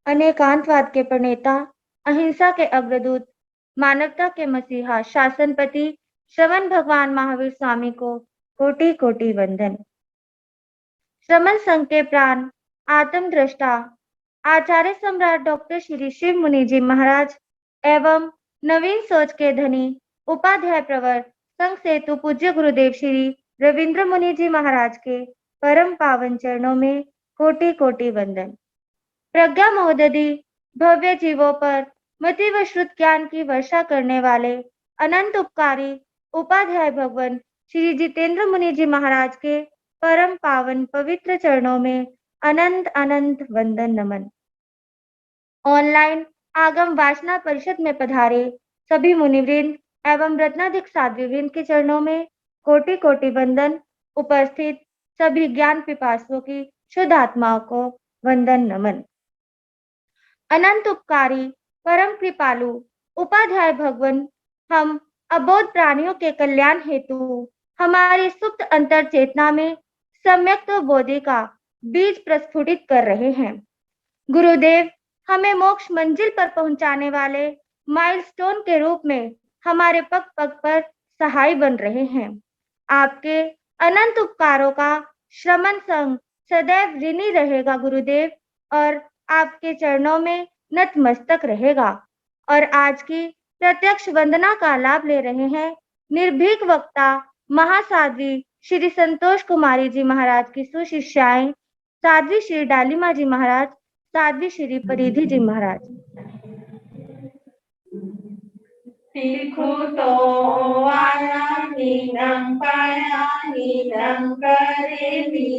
अनेकांतवाद के प्रणेता, अहिंसा के अग्रदूत, मानवता के मसीहा, शासनपति श्रवण भगवान महावीर स्वामी को कोटि कोटि वंदन। श्रमण संघ के प्राण, आत्मद्रष्टा, आचार्य सम्राट डॉक्टर श्री शिव मुनि जी महाराज एवं नवीन सोच के धनी उपाध्याय प्रवर संघ सेतु पूज्य गुरुदेव श्री रविंद्र मुनि जी महाराज के परम पावन चरणों में कोटि कोटि वंदन। प्रज्ञा महोदधि भव्य जीवों पर मति व श्रुत ज्ञान की वर्षा करने वाले अनंत उपकारी उपाध्याय भगवान श्री जितेंद्र मुनि जी महाराज के परम पावन पवित्र चरणों में अनंत अनंत वंदन नमन। ऑनलाइन आगम वासना परिषद में पधारे सभी मुनिवृंद एवं रत्नाधिक साध्वीवृंद के चरणों में कोटि कोटि वंदन। उपस्थित सभी ज्ञान पिपासुओं की शुद्ध आत्माओं को वंदन नमन। अनंत उपकारी परम कृपालु उपाध्याय भगवान हम अबोध प्राणियों के कल्याण हेतु हमारी सुप्त अंतर चेतना में सम्यक बोधि का बीज प्रस्फुटित कर रहे हैं। गुरुदेव हमें मोक्ष मंजिल पर पहुंचाने वाले माइलस्टोन के रूप में हमारे पग पग पर सहाय बन रहे हैं। आपके अनंत उपकारों का श्रमण संघ सदैव ऋणी रहेगा गुरुदेव, और आपके चरणों में नतमस्तक रहेगा। और आज की प्रत्यक्ष वंदना का लाभ ले रहे हैं निर्भीक वक्ता महासाध्वी श्री संतोष कुमारी जी महाराज की सुशिष्याएं, साध्वी श्री डालिमा जी महाराज, साध्वी श्री परिधि जी महाराज। Tikuto Varanidam Paranidam Karimi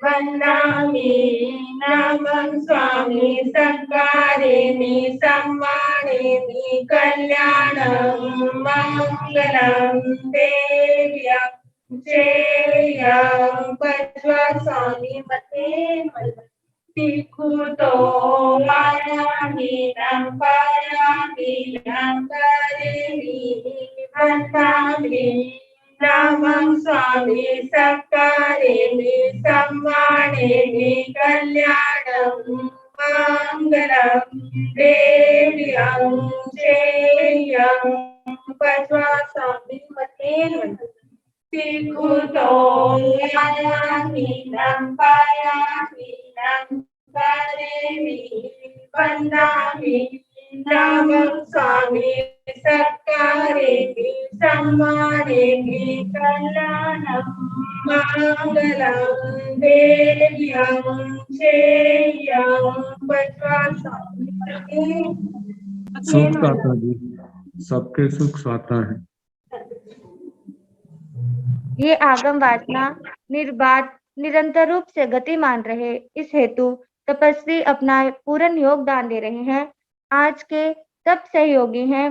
Vandami Namam Swami Sakarimi Sammanimi Kalyanam Mangalam Devyam Jayam Pachvasami Mate Tikuto Varanidam Paranidam Karimi Vandami Namam Swami Sakarimi Sammanimi Kalyanam Mangalam Devyam Jayam Pachvasami Mate Tikuto Varanidam Paranidam Karimi Vandami Namam Swami Sakarimi Sammanimi Kalyanam Mangalam Devyam Jayam Pachvasami सुख साता जी, सबके सुख साता है। ये आगम वासना निर्बाध निरंतर रूप से गतिमान रहे, इस हेतु तपस्वी अपना पूर्ण योगदान दे रहे हैं। आज के तप सहयोगी हैं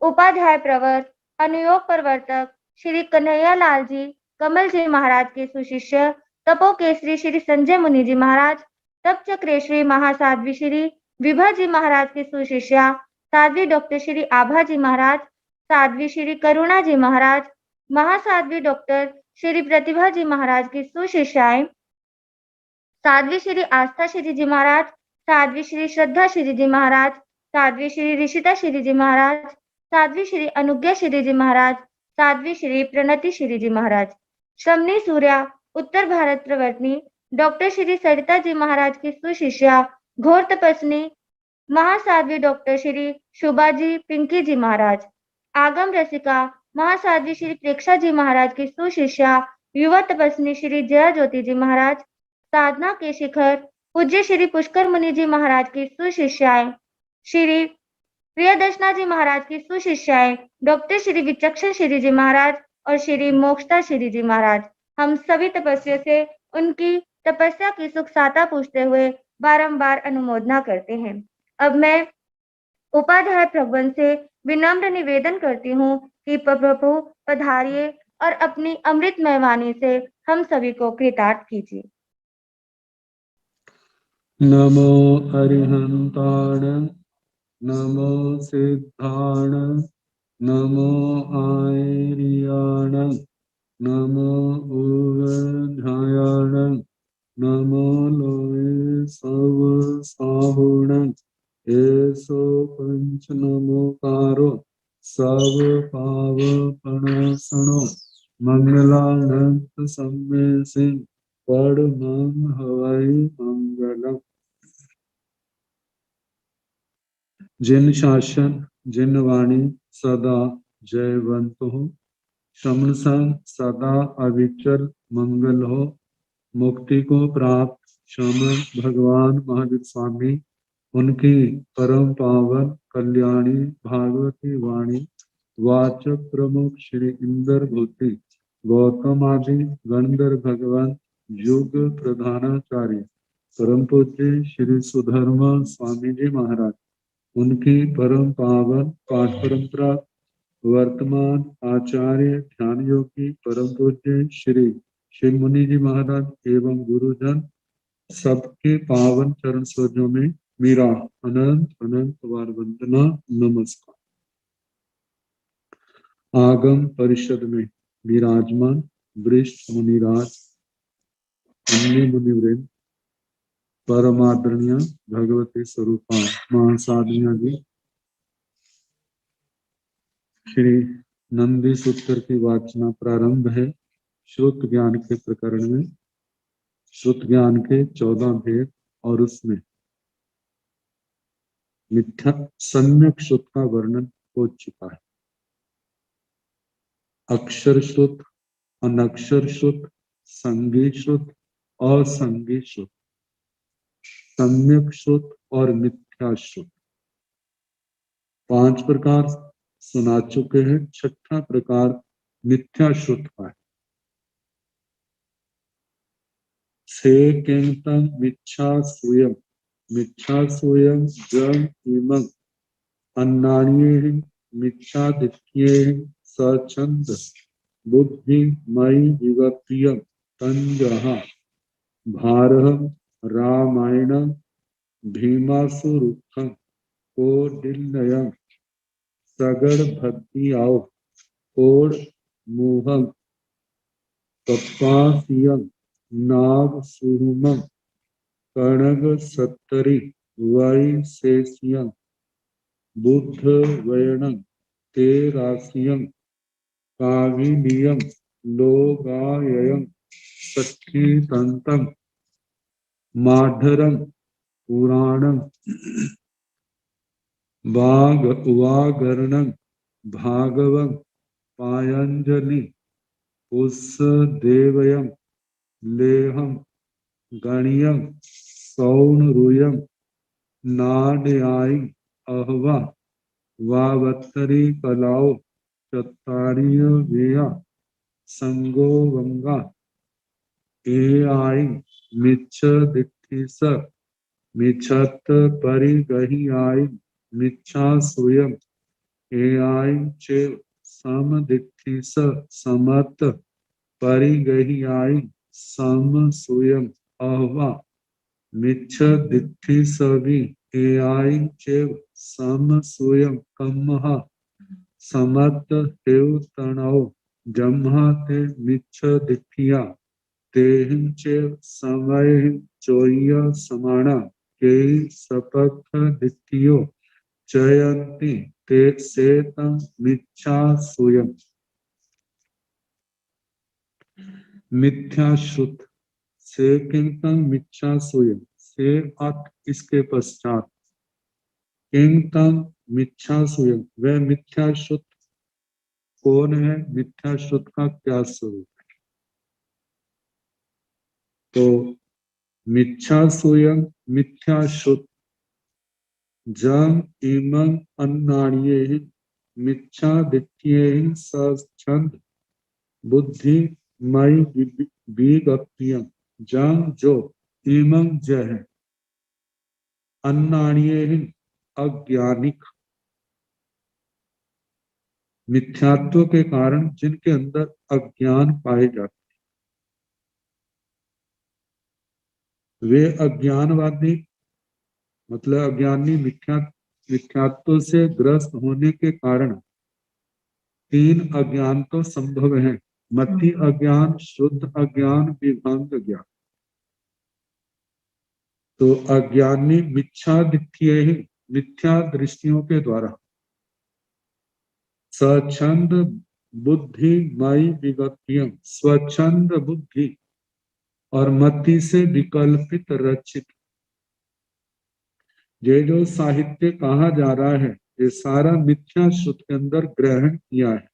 उपाध्याय प्रवर अनुयोग प्रवर्तक श्री कन्हैया लाल जी कमल जी महाराज के सुशिष्य तपो केसरी श्री संजय मुनि जी महाराज, तप चक्रेश्वरी महासाध्वी श्री विभा जी महाराज के सुशिष्या साध्वी डॉक्टर श्री आभा जी महाराज, साध्वी श्री करुणा जी महाराज, महासाध्वी डॉक्टर श्री प्रतिभा जी महाराज की सुशिष्याएं, साध्वी श्री आस्था श्री जी महाराज, साध्वी श्री श्रद्धा श्री जी महाराज, साध्वी श्री ऋषिता श्री जी महाराज, साध्वी श्री अनुज्ञा श्री जी महाराज, साध्वी श्री प्रणति श्री जी महाराज, श्रमणी सूर्या उत्तर भारत प्रवर्तनी डॉक्टर श्री सरिता जी महाराज की सुशिष्या घोर तपस्नी महासाध्वी डॉक्टर श्री शुभा जी पिंकी जी महाराज, आगम रसिका महासाध्वी श्री प्रेक्षा जी महाराज की सुशिष्या युवा तपस्नी श्री जया ज्योति जी महाराज, साधना के शिखर पूज्य श्री पुष्कर मुनि जी महाराज की सुशिष्याएं, श्री प्रियदर्शना जी महाराज की सुशिष्याएं डॉक्टर श्री विचक्षण श्री जी महाराज और श्री मोक्षता श्री जी महाराज, हम सभी तपस्वियों से उनकी तपस्या की सुख साता पूछते हुए बारंबार अनुमोदना करते हैं। अब मैं उपाध्याय भगवान से विनम्र निवेदन करती हूँ कि प्रभु पधारिए और अपनी अमृतमय वाणी से हम सभी को कृतार्थ कीजिए। नमो अरिहंताण, नमो सिद्धाण, नमो आर्याण, नमो उवध्यायाण, नमो लोये सव साहुण एसो पंच नमोकारो सब पावपणासनो मंगलानंत सम्मे सिंह परमं हवै मंगलम। जिन शासन जिन वाणी सदा जयवंत हो, श्रमण संग सदा अविचल मंगल हो। मुक्ति को प्राप्त श्रमण भगवान महावीर स्वामी, उनकी परम पावन कल्याणी भागवती वाणी वाचक प्रमुख श्री इंद्र भूति गौतम आदि गंधर्व भगवान युग प्रधानाचार्य परम पूज्य श्री सुधर्मा स्वामी जी महाराज, उनकी परम पावन पाठ परंपरा वर्तमान आचार्य ध्यान योगी परम पूज्य श्री शिव मुनि जी महाराज एवं गुरुजन सबके पावन चरण सरोजों में मेरा अनंत अनंत बार वंदना नमस्कार। आगम परिषद में विराजमान वरिष्ठ मुनिराज, अन्य मुनिवृंद, परमादरणीय भगवती स्वरूपा महासाधिया जी, श्री नंदी सूत्र की वाचना प्रारंभ है। श्रुत ज्ञान के प्रकरण में श्रुत ज्ञान के 14 भेद और उसमें मिथ्या सम्यक श्रुत का वर्णन हो चुका है। अक्षर श्रुत, अनक्षर श्रुत, संगीत श्रुत, असंगीत श्रुत, सम्यक श्रुत और मिथ्या श्रुत 5 प्रकार सुना चुके हैं। 6ठा प्रकार मिथ्या श्रुत का है। से किंतम मिच्छा स्वयं, मिच्छा स्वयं जम इमं अन्नान्ये मिच्छा दिक्ये सचंद बुद्धि मयि विवप्रियम तंजहा भारहम रामायण भीमासुरुखम कोडिल्लयम सगड़ भक्ति आओ कोड मोहम कप्पासियम नाग सुरुमम कणग सत्तरी वैशेषियम बुद्ध वयणम ते राशियम काविनियम लोगाययम सखी तंतम माधरम पुराणम वागर्णम भागवम पायंजलि उस देवयम लेहम गणियम सौनरुयम नाड्यायी अहवा वावत्तरी कलाओ चत्तारीय वेया संगो गंगा ए आई मिच्छ दिट्ठि स मिच्छत परिगहि आई मिच्छा स्वयं ए आई चेव सम दिट्ठि स समत परिगहि आई सम स्वयं अहवा मिच्छ दिट्ठि सवि ए आई चेव सम स्वयं कम्महा समत हेव तणौ जम्हा ते मिच्छ दिट्ठिया तेहिं चेव समय चोय समाना के सपथ दिट्ठियो चयन्ति ते सेतं मिच्छा स्वयं। मिथ्या श्रुत से किंतम मिच्छा स्वयं से अर्थ इसके पश्चात किंतम मिथ्या स्वयं, वह मिथ्या श्रुत कौन है? मिथ्या श्रुत का क्या स्वरूप है? तो मिथ्या स्वयं मिथ्या श्रुत जम इमं अन्नान्ये मिथ्या दिट्ठिये सच्छंद बुद्धि मयि विगप्रियम जम जो इमं जय है अन्नान्ये अज्ञानिक मिथ्यात्व के कारण जिनके अंदर अज्ञान पाए जाते वे अज्ञानवादी मतलब अज्ञानी मिथ्यात्व से ग्रस्त होने के कारण 3 अज्ञान तो संभव है। मति अज्ञान, शुद्ध अज्ञान, विभंग ज्ञान। तो अज्ञानी मिथ्या दृष्टियों के द्वारा स्वच्छंद बुद्धि मई विगत्यम, स्वच्छंद बुद्धि और मति से विकल्पित रचित ये जो साहित्य कहा जा रहा है, ये सारा मिथ्या श्रुति के अंदर ग्रहण किया है।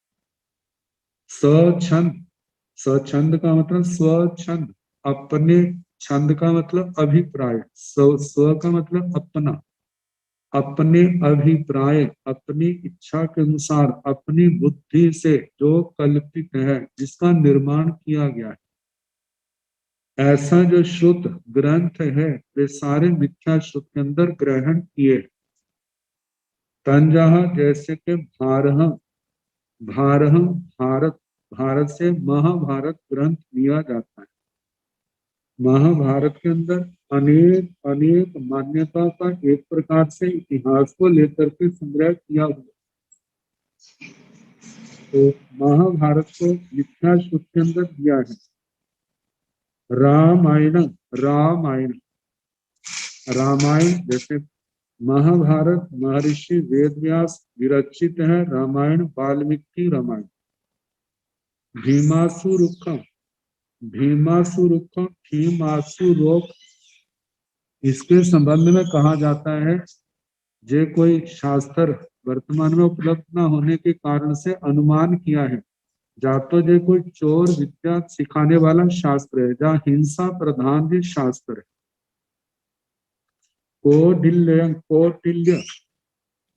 स्वच्छंद, स्वच्छंद का मतलब स्वच्छंद, अपने छंद का मतलब अभिप्राय, स्व का मतलब अपना, अपने अभिप्राय, अपनी इच्छा के अनुसार, अपनी बुद्धि से जो कल्पित है, जिसका निर्माण किया गया है, ऐसा जो श्रुत ग्रंथ है, वे सारे मिथ्या श्रुत के अंदर ग्रहण किए। तंजहा जैसे कि भारह, भारह भारत, भारत से महाभारत ग्रंथ लिया जाता है। महाभारत के अंदर अनेक अनेक मान्यता का एक प्रकार से इतिहास को लेकर के संग्रह किया हुआ। तो महाभारत को मिथ्या श्रुति के अंदर दिया है। रामायण, रामायण, रामायण जैसे महाभारत महर्षि वेदव्यास विरचित है, रामायण वाल्मीकि रामायण। भीमासुरुखम, भीमासुरुखम, भीमासुरोक, इसके संबंध में कहा जाता है जे कोई शास्त्र वर्तमान में उपलब्ध न होने के कारण से अनुमान किया है, जा तो जे कोई चोर विद्या सिखाने वाला शास्त्र है, जहाँ हिंसा प्रधान भी शास्त्र है। कौटिल्य, कौटिल्य,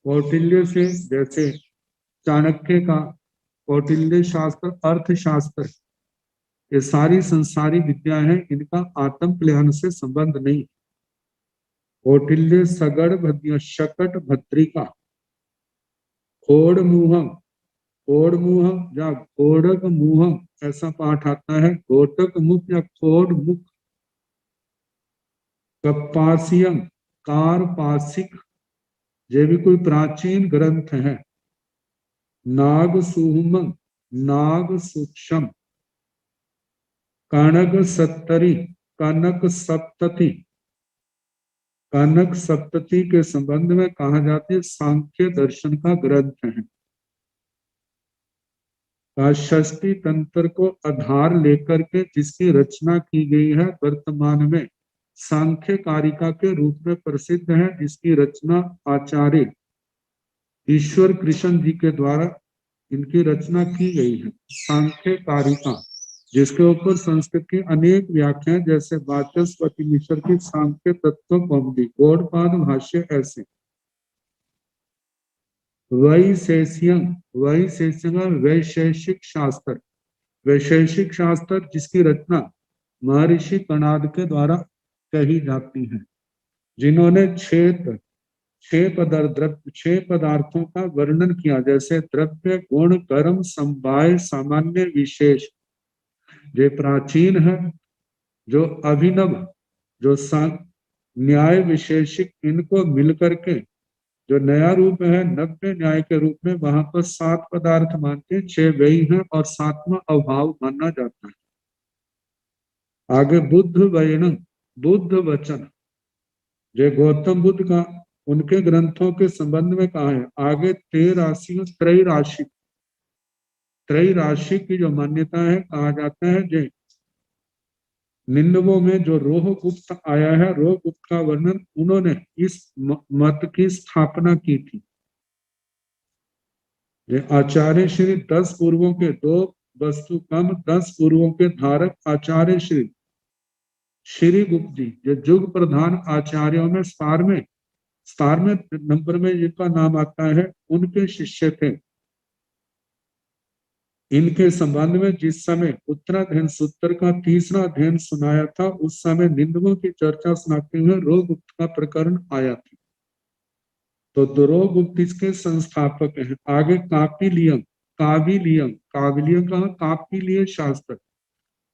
कौटिल्य से जैसे चाणक्य का कौटिल्य शास्त्र, अर्थशास्त्र, ये सारी संसारी विद्या है, इनका आत्म कल्याण से संबंध नहीं। कौटिल्य सगड़ भद्य शकट भद्रिका, खोड़ मुहम, खोड़ मुहम या घोड़क मुहम ऐसा पाठ आता है, घोटक मुख या खोड़ मुख। कपासियम, कारपासिक, ये भी कोई प्राचीन ग्रंथ है। नाग सुहुम, नाग सूक्ष्म। कनक सत्तरी, कनक सप्तति, कनक सप्तति के संबंध में कहा जाता है सांख्य दर्शन का ग्रंथ है। षष्ठी तंत्र को आधार लेकर के जिसकी रचना की गई है, वर्तमान में सांख्य कारिका के रूप में प्रसिद्ध है, जिसकी रचना आचार्य ईश्वर कृष्ण जी के द्वारा इनकी रचना की गई है। सांख्य कारिका, जिसके ऊपर संस्कृत की अनेक व्याख्याएं जैसे वाचस्पति मिश्र की सांख्य तत्व कौमुदी, गौड़पाद भाष्य, ऐसे। वैशेषियम, वैशेषिक वैशेषिक शास्त्र, वैशेषिक शास्त्र जिसकी रचना महर्षि कणाद के द्वारा कही जाती है, जिन्होंने छह पदार्थों का वर्णन किया, जैसे द्रव्य, गुण, कर्म, समवाय, सामान्य, विशेष। जो प्राचीन है, जो अभिनव, जो न्याय विशेषिक, इनको मिलकर के जो नया रूप है नव्य न्याय के रूप में, वहां पर 7 पदार्थ मानते, 6 वही है और 7वां अभाव माना जाता है। आगे बुद्ध वयन, बुद्ध वचन, जो गौतम बुद्ध का उनके ग्रंथों के संबंध में कहा है। आगे 13 त्रैराशिक, त्रैराशिक की जो मान्यता है, कहा जाता है जो निन्नवों में जो रोहगुप्त आया है, रोहगुप्त का वर्णन उन्होंने इस मत की स्थापना की थी। आचार्य श्री 10 पूर्वों के 2 वस्तु कम 10 पूर्वों के धारक आचार्य श्री गुप्त जी, जो युग प्रधान आचार्यों में 17वें नंबर में जिनका नाम आता है, उनके शिष्य थे। इनके संबंध में जिस समय उत्तराध्ययन सूत्र का 3रा अध्ययन सुनाया था, उस समय निंदकों की चर्चा सुनाते हुए रोहगुप्त का प्रकरण आया था। तो रोहगुप्त इसके संस्थापक हैं। आगे कापिलियम, काविलियम, काविलियम का कापिलीय शास्त्र,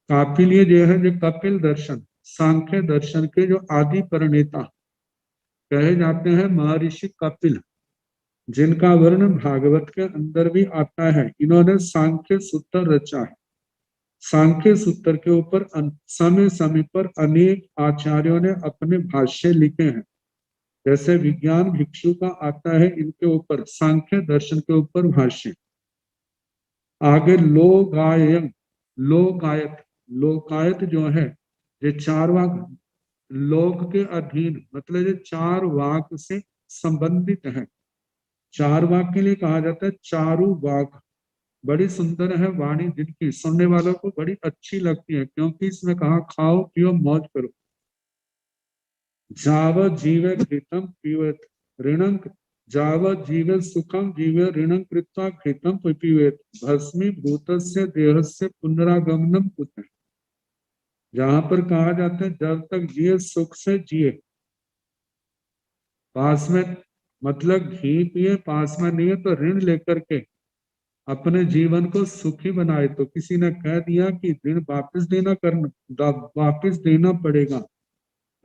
कापिलीय जो है जो कपिल दर्शन, सांख्य दर्शन के जो आदि प्रणेता कहे जाते हैं महर्षि कपिल, जिनका वर्ण भागवत के अंदर भी आता है। इन्होंने सांख्य सूत्र रचा है। सांख्य सूत्र के ऊपर समय समय पर अनेक आचार्यों ने अपने भाष्य लिखे हैं। जैसे विज्ञान भिक्षु का आता है, इनके ऊपर सांख्य दर्शन के ऊपर भाष्य। आगे लोकायत, लोकायत जो है ये चार वाक लोक के अधीन, मतलब ये चार वाक से संबंधित है। चार वाक के लिए कहा जाता है चारु वाक। बड़ी सुंदर है वाणी, जिनकी सुनने वालों को बड़ी अच्छी लगती है, क्योंकि इसमें कहा खाओ पियो मौज करो। जाव जीवे घृतम पीवेत ऋणं, जाव जीवे सुखम जीवे ऋणं कृत्वा घृतम पीवेत भस्मी भूतस्य देहस्य पुनरागमनम कुतः। जहां पर कहा जाता है जब तक जिए सुख से जिए, पास में मतलब घी पिए, पास में नहीं है तो ऋण लेकर के अपने जीवन को सुखी बनाए। तो किसी ने कह दिया कि ऋण वापस देना पड़ेगा,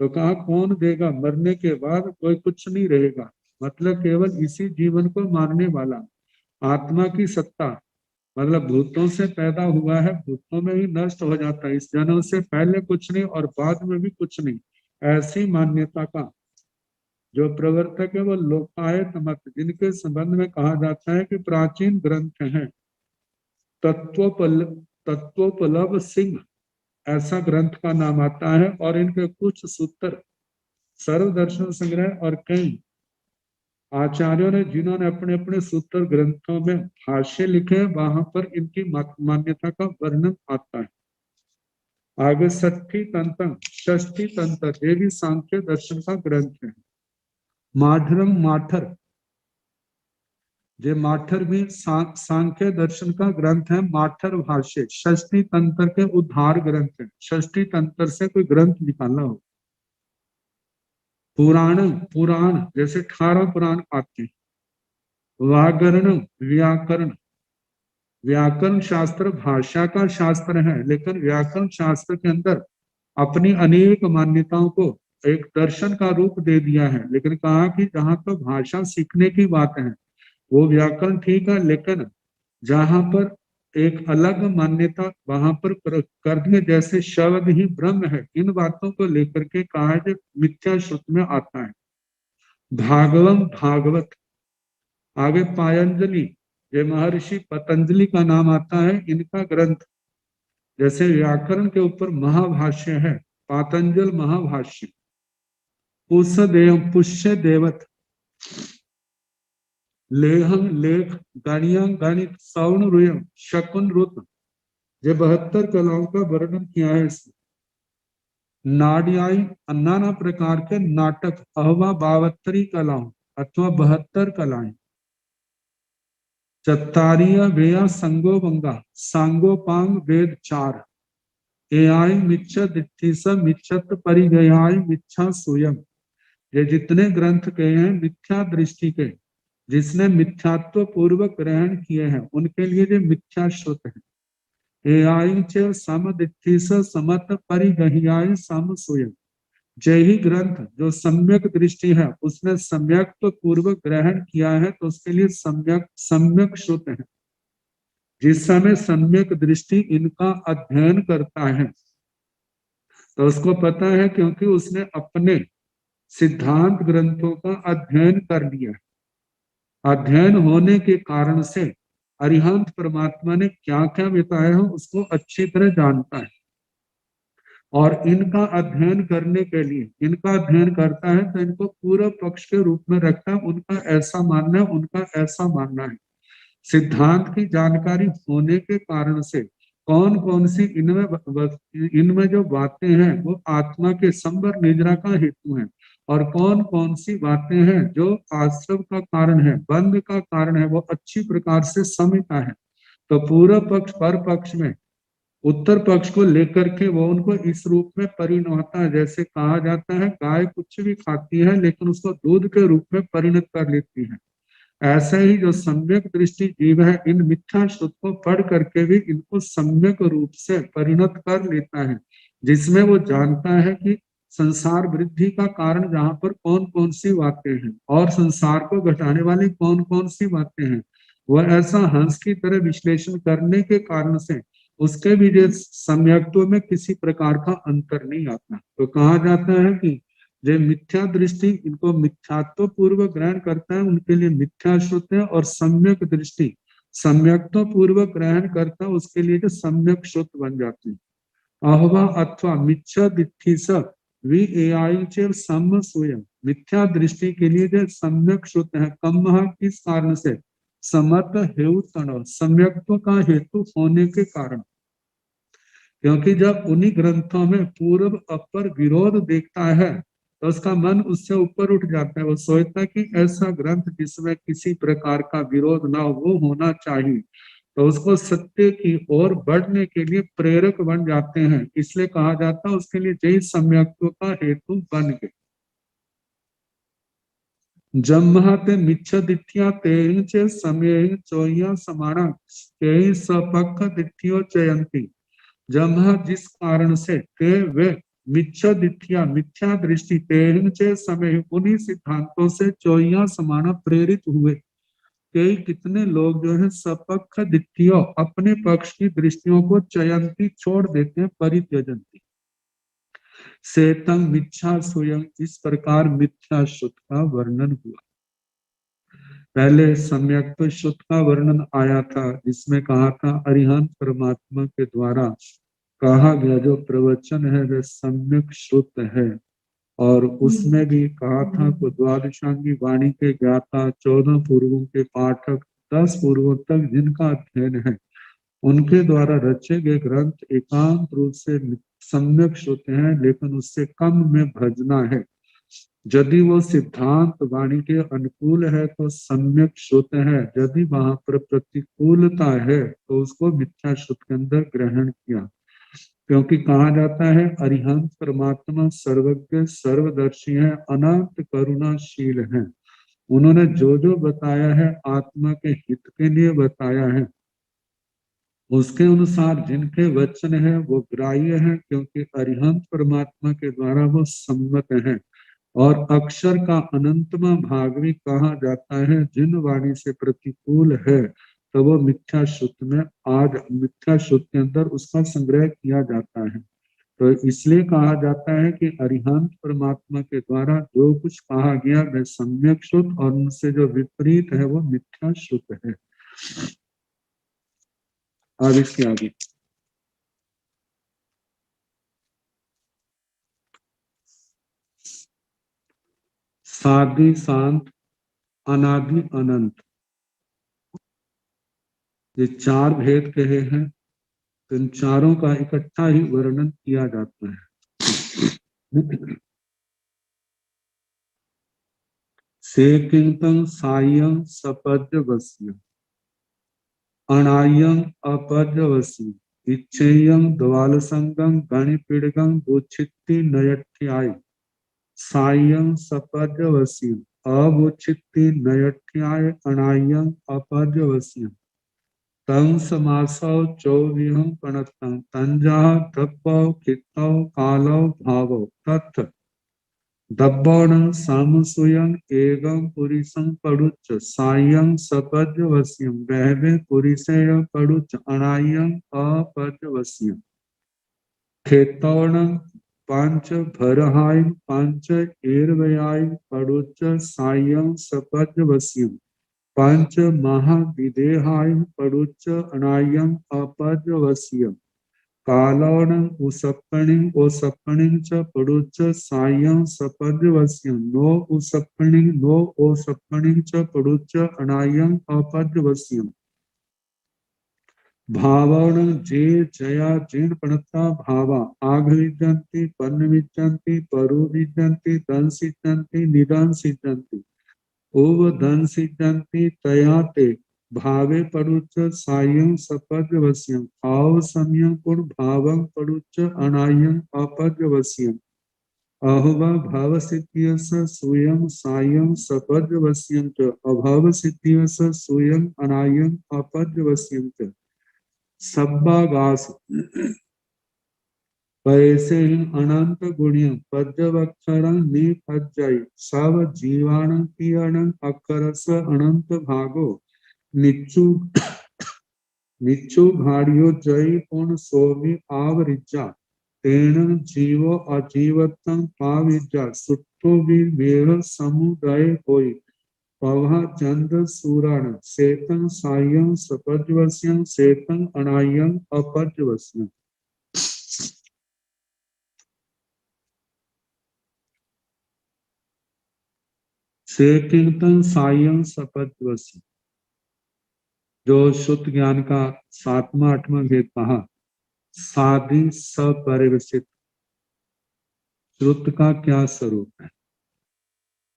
तो कहा कौन देगा, मरने के बाद कोई कुछ नहीं रहेगा। मतलब केवल इसी जीवन को मारने वाला। आत्मा की सत्ता मतलब भूतों से पैदा हुआ है, भूतों में ही नष्ट हो जाता है। इस जन्म से पहले कुछ नहीं और बाद में भी कुछ नहीं, ऐसी मान्यता का जो प्रवर्तक है वो लोकायत मत, जिनके संबंध में कहा जाता है कि प्राचीन ग्रंथ हैं। तत्वोपलव सिंह ऐसा ग्रंथ का नाम आता है, और इनके कुछ सूत्र सर्वदर्शन संग्रह और कई आचार्यों ने जिन्होंने अपने अपने सूत्र ग्रंथों में भाष्य लिखे, वहां पर इनकी मान्यता का वर्णन आता है। आगे षष्ठी तंत्र ये भी सांख्य दर्शन का ग्रंथ है। माठर ये माठर भी सांख्य दर्शन का ग्रंथ है। माठर भाष्य षष्ठी तंत्र के उद्धार ग्रंथ है। षष्ठी तंत्र से कोई ग्रंथ निकालना हो। पुराण जैसे 18 पुराण आते हैं। व्याकरण शास्त्र भाषा का शास्त्र है, लेकिन व्याकरण शास्त्र के अंदर अपनी अनेक मान्यताओं को एक दर्शन का रूप दे दिया है। लेकिन कहा कि जहाँ पर भाषा सीखने की बात है वो व्याकरण ठीक है, लेकिन जहां पर एक अलग मान्यता वहां पर कर दिए, जैसे शब्द ही ब्रह्म है, इन बातों को लेकर के कहा है कि मिथ्या श्रुति में आता है। भागवत। आगे पायंजलि, ये महर्षि पतंजलि का नाम आता है। इनका ग्रंथ जैसे व्याकरण के ऊपर महाभाष्य है, पातंजल महाभाष्य। पुष्य देवत, लेहम लेख, गणित, सौर्ण रुयम, शकुन रुत, ये 72 कलाओं का वर्णन किया है इसमें। नाट्याई, नाना प्रकार के नाटक, अहवा 72 कलाओं अथवा 72 कलाएं। चत्तारिया वेया संगोबंगा, सांगोपांग वेद 4। एआई मिच्छा दिट्ठिस मिच्छत परिगयाय मिच्छा सोयम। ये जितने ग्रंथ कहे हैं मिथ्या दृष्टि के, जिसने मिथ्यात्व पूर्वक ग्रहण किए हैं उनके लिए जो मिथ्या श्रुत है। एआई च समदिट्ठिस समत परिगह्याय सम सोयम। जय ही ग्रंथ जो सम्यक दृष्टि है उसने सम्यक पूर्वक ग्रहण किया है, तो उसके लिए सम्यक श्रुत है। जिस समय सम्यक दृष्टि इनका अध्ययन करता है तो उसको पता है, क्योंकि उसने अपने सिद्धांत ग्रंथों का अध्ययन कर लिया। अध्ययन होने के कारण से अरिहंत परमात्मा ने क्या क्या बताया है उसको अच्छी तरह जानता है, और इनका अध्ययन करने के लिए इनका अध्ययन करता है तो इनको पूर्व पक्ष के रूप में रखता है। उनका ऐसा मानना है, उनका ऐसा मानना है। सिद्धांत की जानकारी होने के कारण से कौन कौन सी इनमें जो बातें हैं वो आत्मा के संवर निद्रा का हेतु है, और कौन कौन सी बातें हैं जो आश्रम का कारण है, बंध का कारण है, वो अच्छी प्रकार से समझता है। तो पूर्व पक्ष पर पक्ष में उत्तर पक्ष को लेकर के वो उनको इस रूप में परिणत होता है। जैसे कहा जाता है गाय कुछ भी खाती है लेकिन उसको दूध के रूप में परिणत कर लेती है। ऐसे ही जो सम्यक दृष्टि जीव है इन मिथ्या श्रुत को पढ़ करके भी इनको सम्यक रूप से परिणत कर लेता है, जिसमें वो जानता है कि संसार वृद्धि का कारण जहाँ पर कौन कौन सी बातें हैं और संसार को घटाने वाली कौन कौन सी बातें हैं, वह ऐसा हंस की तरह विश्लेषण करने के कारण से उसके भी जो सम्यक्त्व में किसी प्रकार का अंतर नहीं आता। तो कहा जाता है कि जो मिथ्या दृष्टि इनको मिथ्यात्व पूर्वक ग्रहण करता है उनके लिए मिथ्या श्रुत है, और सम्यक दृष्टि सम्यक्त्व पूर्वक ग्रहण करता है उसके लिए जो सम्यक श्रुत बन जाती है। अहवा अथवा मिथ्या दिट्ठी सब सम स्वयं, मिथ्या दृष्टि के लिए जो सम्यक श्रुत है कम किस कारण से, समर्थ हेतु सम्यक्त्व का हेतु होने के कारण, क्योंकि जब उन्हीं ग्रंथों में पूर्व अपर विरोध देखता है तो उसका मन उससे ऊपर उठ जाता है। वो सोचता है कि ऐसा ग्रंथ जिसमें किसी प्रकार का विरोध ना हो वो होना चाहिए, तो उसको सत्य की ओर बढ़ने के लिए प्रेरक बन जाते हैं। इसलिए कहा जाता है उसके लिए जय सम्यक्त्व का हेतु बन गए। जम्महते मिच्छ दिट्ठिया तेन च समय चोया समाना ते सपक्ष दिट्ठियो चयंती। जम्हा जिस कारण से ते वे मिथ्या दिट्ठिया मिथ्या दृष्टि तेन च समय उन्हीं सिद्धांतों से चोया समाना प्रेरित हुए। कई कितने लोग जो है सपक्ष दिट्ठियों अपने पक्ष की दृष्टियों को चयंती छोड़ देते हैं, परित्यजंती। सेतंग मिथ्या स्वयं, इस प्रकार मिथ्या श्रुत का वर्णन हुआ। पहले सम्यक श्रुत का वर्णन आया था जिसमें कहा था अरिहंत परमात्मा के द्वारा कहा गया जो प्रवचन है वह सम्यक श्रुत है, और उसमें भी कहा था तो द्वादशांगी वाणी के ज्ञाता 14 पूर्वों के पाठक 10 पूर्वों तक जिनका अध्ययन है उनके द्वारा रचे गए ग्रंथ एकांत रूप से सम्यक श्रुत हैं, लेकिन उससे कम में भजना है। यदि वो सिद्धांत वाणी के अनुकूल है तो सम्यक श्रुत है, यदि वहां पर प्रतिकूलता है तो उसको मिथ्या श्रुत के अंदर ग्रहण किया। क्योंकि कहा जाता है अरिहंत परमात्मा सर्वज्ञ सर्वदर्शी है, अनंत करुणाशील है। उन्होंने जो जो बताया है आत्मा के हित के लिए बताया है, उसके अनुसार जिनके वचन है वो ग्राह्य है, क्योंकि अरिहंत परमात्मा के द्वारा वो सम्मत है। और अक्षर का अनंतमा भाग भी कहा जाता है जिन वाणी से प्रतिकूल है तो वो मिथ्या श्रुत में आज मिथ्या श्रुत के अंदर उसका संग्रह किया जाता है। तो इसलिए कहा जाता है कि अरिहंत परमात्मा के द्वारा जो कुछ कहा गया वह सम्यक श्रुत और उनसे जो विपरीत है वो मिथ्या श्रुत है। अब इसके आगे सादि शांत अनादि अनंत, ये 4 भेद कहे हैं, तो इन चारों का इकट्ठा ही वर्णन किया जाता है। से किंतन सायं सपद्यवस्य अनायं अपद्यवसी इच्छेयं द्वालसंगं गणिपीडगं बुच्छित्ति नयठ्याय सायं सपद्यवसी अबुच्छित्ति नयठ्याय अनायं अपद्यवसी तं समासौ चौविहं प्रणतं तंजा दब्बौ कित्तौ कालौ भावौ तत् दब्बौणं सामसूयं एगं पुरीसं पडुच्च सायं सपद्यवस्यं वहवे पुरीसेय पडुच्च अनायं अपद्यवस्यं खेतौणं पांच भरहाय पांच एर्वयाय पडुच्च सायं सपद्यवस्यं पांच महाविदेहाय पडुच्च अनायं अपद्यवस्यं कालोण उसप्पणि ओसप्पणि च पडुच्च सायं सपद्यवस्यं नो उसप्पणि नो ओसप्पणि च पडुच्च अनायं अपद्यवस्यं भावण जे जया जीर्ण प्रणता भावा आघविजन्ति पन्नविजन्ति परुविजन्ति दंसिजन्ति निदंसिजन्ति ओवदंसिजन्ति तया ते भावे पडुच्च सायं सपद्यवस्यं आव सम्यं पुर भावं पडुच्च अनायं अपद्यवस्यं अहवा भाव सिद्धियस स्वयं सायं सपद्यवस्यं च अभाव सिद्धियस स्वयं अनायं अपद्यवस्यं च सब्बागास वैसे ही अनंत गुणियं पद्यवक्षरं निपज्जय सब जीवाणं किरणं अक्षरस अनंत भागो निच्चु मिच्छु घाड़ियो जय पूर्ण सोमी आवरिजा तेन जीवो अजीवतम पाविजा सुट्टो भी मेह समुदाय होई पवह चंद्र सूरण सेतं सायं सपज्वस्यं सेतं अनायं अपज्वस्यं। सेकिंतन सायं सपज्वस्यं, जो शुद्ध ज्ञान का 7वां 8वां भेद कहा, साधि सपरिवसित श्रुत का क्या स्वरूप है,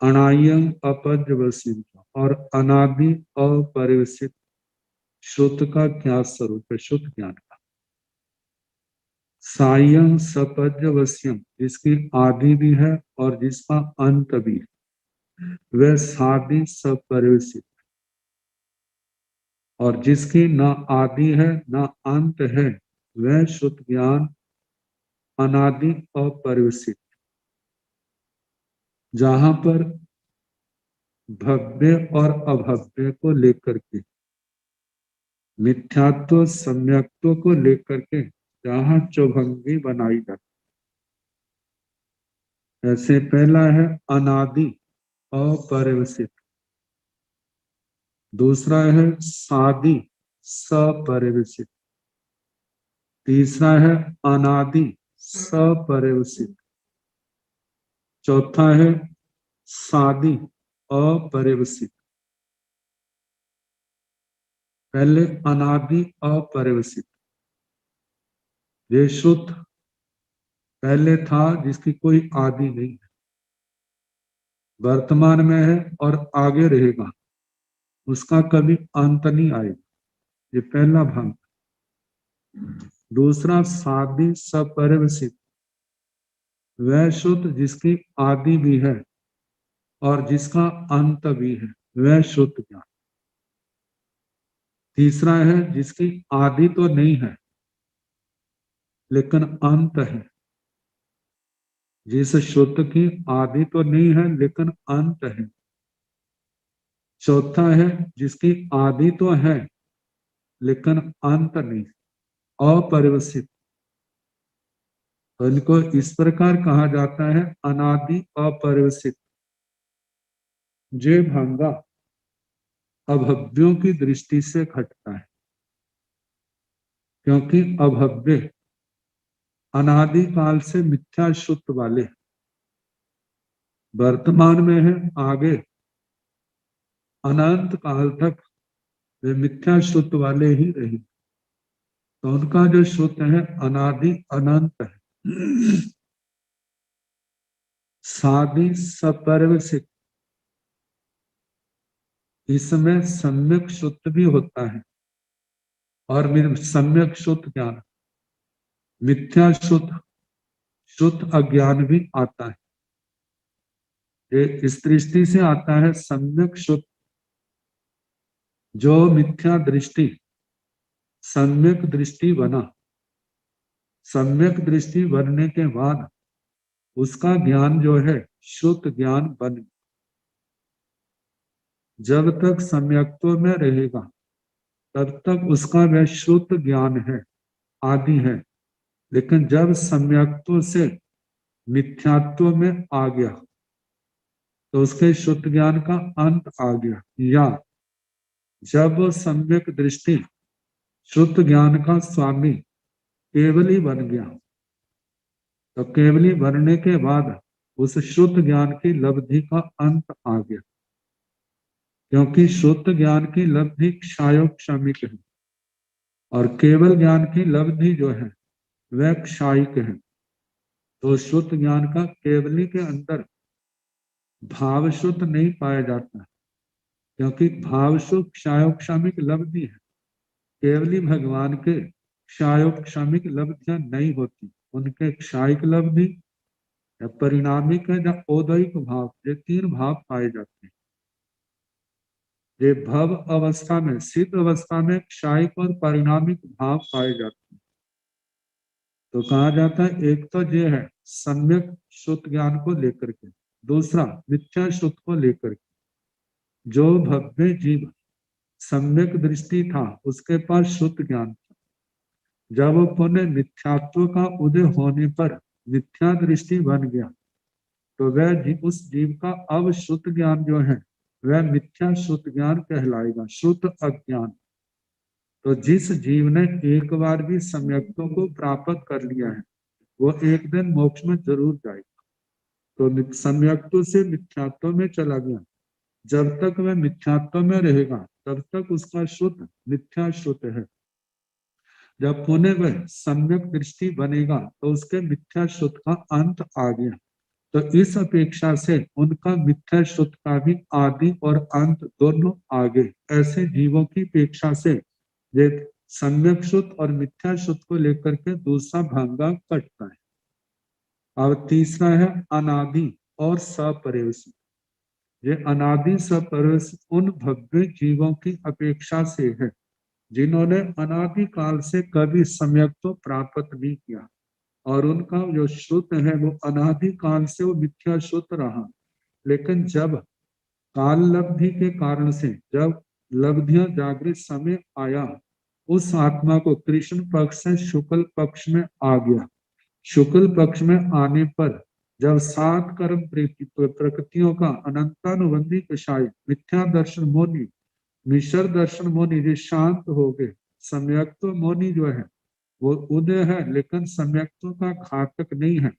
अनायं अपज्वसित और अनादि अपरिवसित श्रुत का क्या स्वरूप है, शुद्ध ज्ञान का। सायं सपज्वस्यम, जिसकी आदि भी है और जिसका अंत भी है, वह साधि सपरिवसित, और जिसकी न आदि है न अंत है वह शुद्ध ज्ञान अनादि अपरिवसित। जहां पर भव्य और अभव्य को लेकर के, मिथ्यात्व सम्यक्त्व को लेकर के जहां चौभंगी बनाई जाती, ऐसे पहला है अनादि अपरिवसित, दूसरा है सादि सपरिवसित, तीसरा है अनादि सपरिवसित, चौथा है सादि अपरिवसित। पहले अनादि अपरिवसित, ये शुद्ध पहले था जिसकी कोई आदि नहीं है, वर्तमान में है और आगे रहेगा, उसका कभी अंत नहीं आएगा, ये पहला भाग। दूसरा सादि सपरिवसित, वह शुद्ध जिसकी आदि भी है और जिसका अंत भी है, वह शुद्ध ज्ञान। तीसरा है जिसकी आदि तो नहीं है लेकिन अंत है, जिस शुद्ध की आदि तो नहीं है लेकिन अंत है। चौथा है जिसकी आदि तो है लेकिन अंत नहीं, अपरिवसित, तो इनको इस प्रकार कहा जाता है अनादि अपरिवसित। जे भंगा अभव्यों की दृष्टि से घटता है, क्योंकि अभव्य अनादि काल से मिथ्या शुद्ध वाले वर्तमान में है, आगे अनंत काल तक वे मिथ्या शुद्ध वाले ही रहे, तो उनका जो शुद्ध है अनादि अनंत है। सादि सपरिवसित, इसमें सम्यक शुद्ध भी होता है और सम्यक शुद्ध ज्ञान, मिथ्या शुद्ध शुद्ध अज्ञान भी आता है। ये इस दृष्टि से आता है सम्यक शुद्ध, जो मिथ्या दृष्टि सम्यक दृष्टि बना, सम्यक दृष्टि बनने के बाद उसका ज्ञान जो है शुद्ध ज्ञान बन, जब तक सम्यक्त्व में रहेगा तब तक उसका वह शुद्ध ज्ञान है, आदि है, लेकिन जब सम्यक्त्व से मिथ्यात्व में आ गया तो उसके शुद्ध ज्ञान का अंत आ गया, या जब सम्यक दृष्टि शुद्ध ज्ञान का स्वामी केवली बन गया, तो केवली बनने के बाद उस शुद्ध ज्ञान की लब्धि का अंत आ गया, क्योंकि शुद्ध ज्ञान की लब्धि क्षायोक्षमिक है और केवल ज्ञान की लब्धि जो है वह क्षायिक है। तो शुद्ध ज्ञान का केवली के अंदर भाव शुद्ध नहीं पाया जाता, क्योंकि भाव शुद्ध क्षायोक्षमिक लब्धि है, केवली भगवान के क्षायोक्षमिक लब्धियां नहीं होती, उनके क्षायिक लब्धि या परिणामिक है या औदयिक भाव, ये 3 भाव पाए जाते हैं। ये भव अवस्था में, सिद्ध अवस्था में क्षायिक और परिणामिक भाव पाए जाते हैं। तो कहा जाता है एक तो ये है सम्यक शुद्ध ज्ञान को लेकर के, दूसरा मिथ्या शुद्ध को लेकर के, जो भव्य जीव सम्यक दृष्टि था, उसके पास शुद्ध ज्ञान था। जब पुनः मिथ्यात्व का उदय होने पर मिथ्या दृष्टि बन गया, तो उस जीव का अब शुद्ध ज्ञान जो है वह मिथ्या शुद्ध ज्ञान कहलाएगा, शुद्ध अज्ञान। तो जिस जीव ने एक बार भी सम्यक्तों को प्राप्त कर लिया है, वो एक दिन मोक्ष में जरूर जाएगा। तो सम्यक्तों से मिथ्यात्व में चला गया, जब तक वह मिथ्यात्व में रहेगा तब तक उसका शुद्ध मिथ्या शुद्ध है। जब पुनः वह सम्यक दृष्टि बनेगा तो उसके मिथ्या शुद्ध का अंत आ गया। तो इस अपेक्षा से उनका मिथ्या शुद्ध का भी आदि और अंत दोनों आगे। ऐसे जीवों की अपेक्षा से ये सम्यक शुद्ध और मिथ्या शुद्ध को लेकर के दूसरा भांगा कटता है। अब तीसरा है अनादि और सपर्यवसित। ये अनादि सपर्यवसित उन भव्य जीवों की अपेक्षा से है जिन्होंने अनादि काल से कभी सम्यक तो प्राप्त नहीं किया, और उनका जो शुद्ध है वो अनादि काल से वो मिथ्या शुद्ध रहा। लेकिन जब काल लब्धि के कारण से जब लब्धियां जागृत समय आया, उस आत्मा को कृष्ण पक्ष से शुक्ल पक्ष में आ गया। शुक्ल पक्ष में आने पर जब 7 कर्म प्रकृतियों का अनंतानुबंधी कषाय मिथ्या दर्शन मोनि मिश्र दर्शन मोनि जो शांत हो गए, सम्यक्त्व मोनि जो है वो उदय है लेकिन सम्यक्त्व का घातक नहीं है।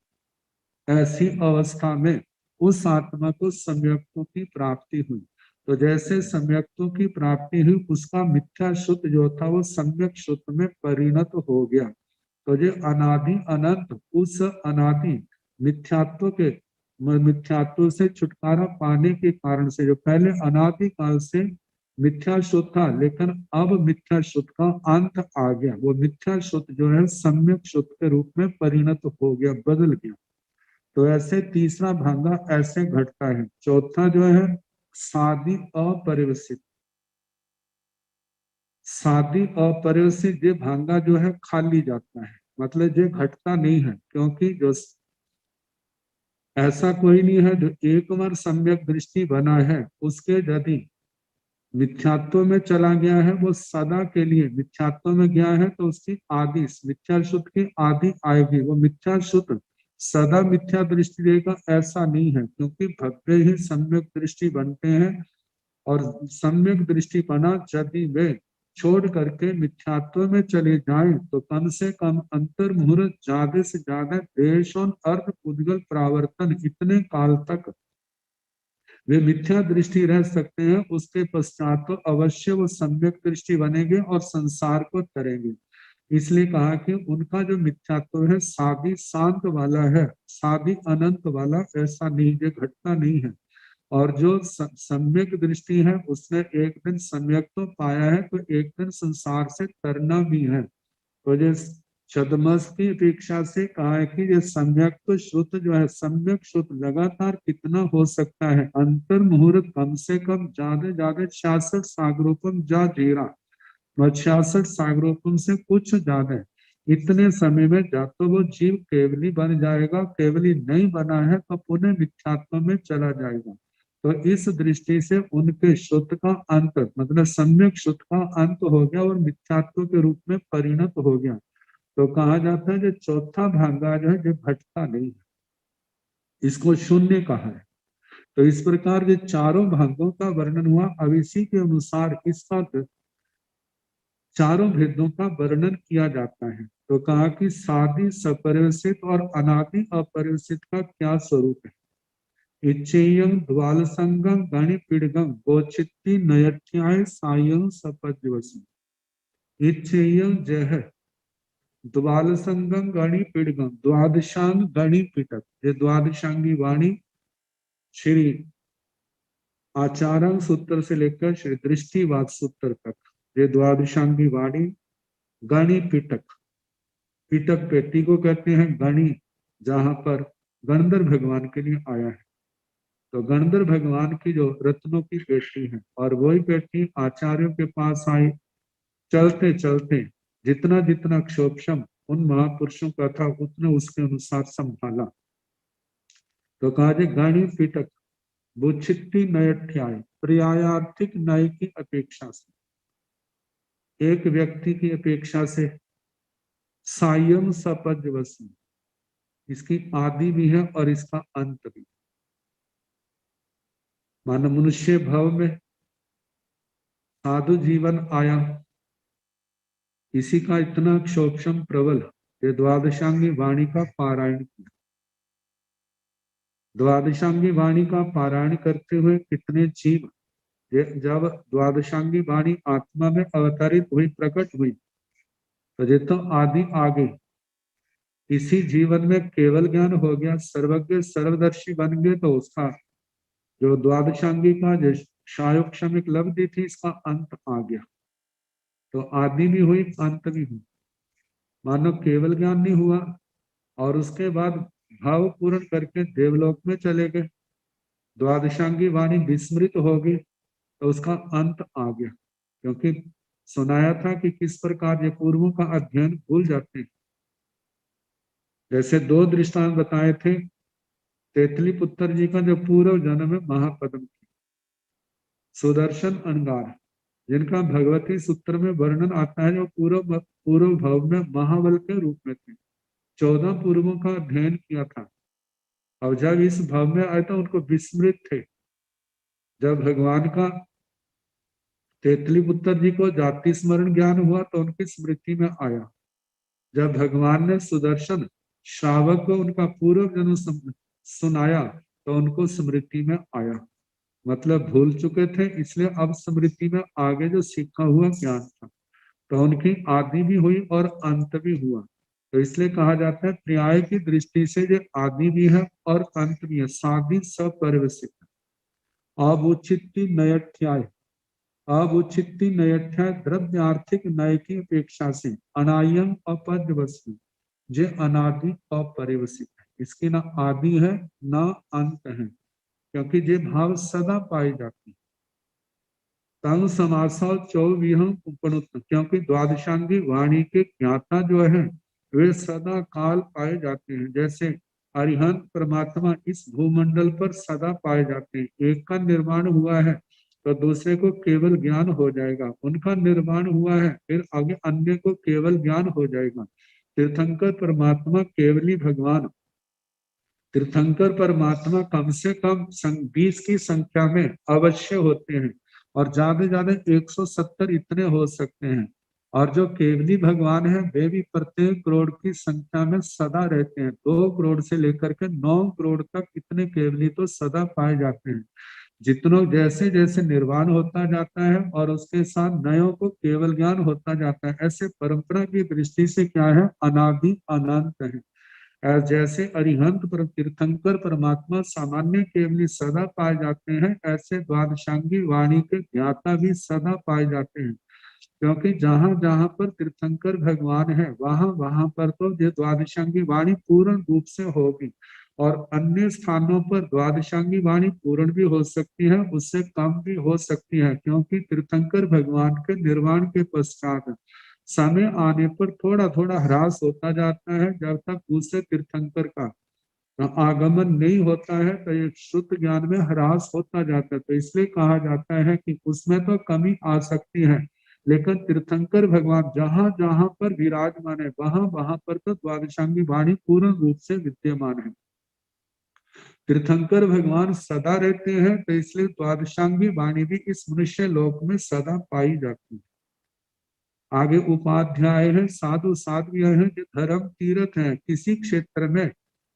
ऐसी अवस्था में उस आत्मा को सम्यक्त्व की प्राप्ति हुई। तो जैसे सम्यक्त्व की प्राप्ति हुई, उसका मिथ्या शुद्ध जो था वो सम्यक शुद्ध में परिणत हो गया। तो जो अनादि अनंत उस अनादि मिथ्यात्व से छुटकारा पाने के कारण से, जो पहले अनादि काल से मिथ्या शुद्ध था लेकिन अब मिथ्या शुद्ध का अंत आ गया, वो मिथ्या शुद्ध जो है सम्यक शुद्ध के रूप में परिणत हो गया, बदल गया। तो ऐसे तीसरा भांगा ऐसे घटता है। चौथा जो है सादि अपरिवसित। सादि अपरिवसित ये भांगा जो है खाली जाता है, मतलब ये घटता नहीं है, क्योंकि जो ऐसा कोई नहीं है जो एक बार सम्यक दृष्टि बना है उसके यदि मिथ्यात्व में चला गया है वो सदा के लिए मिथ्यात्व में गया है, तो उसकी आदि मिथ्या शुद्ध की आदि आएगी, वो मिथ्या शुद्ध सदा मिथ्या दृष्टि देगा, ऐसा नहीं है। क्योंकि भव्य ही सम्यक दृष्टि बनते हैं, और सम्यक दृष्टि बना यदि वे छोड़ करके मिथ्यात्व में चले जाएं तो कम से कम अंतर मुहूर्त ज्यादा से ज्यादा देश और अर्थ उद्गल प्रावर्तन इतने काल तक वे मिथ्या दृष्टि रह सकते हैं। उसके पश्चात तो अवश्य वो सम्यक दृष्टि बनेंगे और संसार को तरेंगे। इसलिए कहा कि उनका जो मिथ्यात्व है सादी शांत वाला है, सादी अनंत वाला, ऐसा नहीं, जो घटता नहीं है। और जो सम्यक दृष्टि है उसने एक दिन सम्यक तो पाया है, तो एक दिन संसार से तरना भी है। तो जो छद्मस की अपेक्षा से कहा है कि ये सम्यक तो शुद्ध जो है, सम्यक शुद्ध लगातार कितना हो सकता है, अंतर मुहूर्त कम से कम ज्यादा 66 सागरोपम जा जीरा, 66 सागरोपम से कुछ ज्यादा, इतने समय में जा तो वो जीव केवली बन जाएगा, केवली नहीं बना है तो पुनः मिथ्यात्व में चला जाएगा। तो इस दृष्टि से उनके शुद्ध का अंत, मतलब सम्यक शुद्ध का अंत हो गया और मिथ्यात्व के रूप में परिणत हो गया। तो कहा जाता है जो चौथा भांगा जो है जो घटता नहीं है, इसको शून्य कहा है। तो इस प्रकार जो चारों भागों का वर्णन हुआ, अब इसी के अनुसार इसका चारों भेदों का वर्णन किया जाता है। तो कहा कि सादि सपरिवसित और अनादि अपरिवसित का क्या स्वरूप है। इच्छेयं द्वाल संगम गणि पीड़गम गोचित्ती नयठ्याय सायं सपद्यवसी। इच्छेयं जय है द्वाल संगम गणि पीड़गम, द्वादशांग गणि पीटक। ये द्वादशांगी वाणी श्री आचार्य सूत्र से लेकर श्री दृष्टिवाद सूत्र तक, ये द्वादशांगी वाणी गणि पीटक। पीटक पेटी को कहते हैं गणि, जहां पर गणधर भगवान के लिए आया है। तो गणधर भगवान की जो रत्नों की पेटी है, और वही पेटी आचार्यों के पास आई। चलते चलते जितना जितना क्षोभम उन महापुरुषों का था उतना उसके अनुसार संभाला। तो कहा गणि पीटक बुच्छिट्टी नयठ्याय, पर्यायार्थिक न्याय की अपेक्षा से। एक व्यक्ति की अपेक्षा से सायं सपद्यवसी, इसकी आदि भी है और इसका अंत भी। मानो मनुष्य भाव में साधु जीवन आया, इसी का इतना क्षोभम प्रबल ये द्वादशांगी वाणी का पारायण किया। द्वादशांगी वाणी का पारायण करते हुए कितने जीव, जब द्वादशांगी वाणी आत्मा में अवतरित हुई, प्रकट हुई, तो ये तो आदि आ गई। इसी जीवन में केवल ज्ञान हो गया, सर्वज्ञ सर्वदर्शी बन गए, तो उसका जो द्वादशांगी का जो शायोक्षमिक लब्धि थी, इसका अंत आ गया। तो आदि भी हुई, अंत भी हुई। मानो केवल ज्ञान नहीं हुआ और उसके बाद भाव पूर्ण करके देवलोक में चले गए, द्वादशांगी वाणी विस्मृत हो गई, तो उसका अंत आ गया। क्योंकि सुनाया था कि किस प्रकार ये पूर्वों का अध्ययन भूल जाते हैं। जैसे दो दृष्टांत बताए थे, तेतली पुत्र जी का जो पूर्व जन्म है महापद्म की, सुदर्शन अंगार, जिनका भगवती सूत्र में वर्णन आता है, जो पूर्व भाव में महाबल के रूप में थे, 14 पूर्वों का अध्ययन किया था। और जब इस भाव में आए तो उनको विस्मृत थे। जब भगवान का तेतली पुत्र जी को जाति स्मरण ज्ञान हुआ तो उनकी स्मृति में आया। जब भगवान ने सुदर्शन श्रावक को उनका पूर्व जन्म सुनाया तो उनको स्मृति में आया। मतलब भूल चुके थे, इसलिए अब स्मृति में आगे जो सीखा हुआ ज्ञान था, तो उनकी आदि भी हुई और अंत भी हुआ। तो इसलिए कहा जाता है पर्याय की दृष्टि से जो आदि भी है और अंत भी है, साधि सपर्वसित। अवुचित नयठ्याय, अवुचित नयठ्याय द्रव्य आर्थिक नय की अपेक्षा से अनायम अपद्यवसी, जे अनादि अपरिवसित है। इसकी ना आदि है ना अंत है, क्योंकि ये भाव सदा पाए जाते हैं। तंग समासा चौविहं उपनुत, क्योंकि द्वादशांगी वाणी के ज्ञाता जो है वे सदा काल पाए जाते हैं। जैसे अरिहंत परमात्मा इस भूमंडल पर सदा पाए जाते हैं। एक का निर्माण हुआ है तो दूसरे को केवल ज्ञान हो जाएगा, उनका निर्माण हुआ है फिर आगे अन्य को केवल ज्ञान हो जाएगा। तीर्थंकर परमात्मा केवली भगवान, तीर्थंकर परमात्मा कम से कम 20 की संख्या में अवश्य होते हैं और ज्यादा 170 इतने हो सकते हैं। और जो केवली भगवान है वे भी प्रत्येक करोड़ की संख्या में सदा रहते हैं। 2 करोड़ से लेकर के 9 करोड़ तक इतने केवली तो सदा पाए जाते हैं। जितनों जैसे जैसे निर्वाण होता जाता है और उसके साथ नयों को केवल ज्ञान होता जाता है, ऐसे परंपरा की दृष्टि से क्या है, अनादि अनंत है। जैसे अरिहंत पर तीर्थंकर परमात्मा सामान्य केवली सदा पाए जाते हैं, ऐसे द्वादशांगी वाणी के ज्ञाता भी सदा पाए जाते हैं। क्योंकि जहां जहां पर तीर्थंकर भगवान है वहां वहां पर तो ये द्वादशांगी वाणी पूर्ण रूप से होगी, और अन्य स्थानों पर द्वादशांगी वाणी पूर्ण भी हो सकती है, उससे कम भी हो सकती है। क्योंकि तीर्थंकर भगवान के निर्वाण के पश्चात समय आने पर थोड़ा थोड़ा ह्रास होता जाता है। जब तक दूसरे तीर्थंकर का आगमन नहीं होता है तो ये शुद्ध ज्ञान में ह्रास होता जाता है। तो इसलिए कहा जाता है कि उसमें तो कमी आ सकती है, लेकिन तीर्थंकर भगवान जहां जहां पर विराजमान है वहां वहां पर तो द्वादशांगी वाणी पूर्ण रूप से विद्यमान है। तीर्थंकर भगवान सदा रहते हैं, तो इसलिए द्वादशांगी वाणी भी इस मनुष्य लोक में सदा पाई जाती है। आगे उपाध्याय है, साधु साध्वी है, जो धर्म तीर्थ है। किसी क्षेत्र में,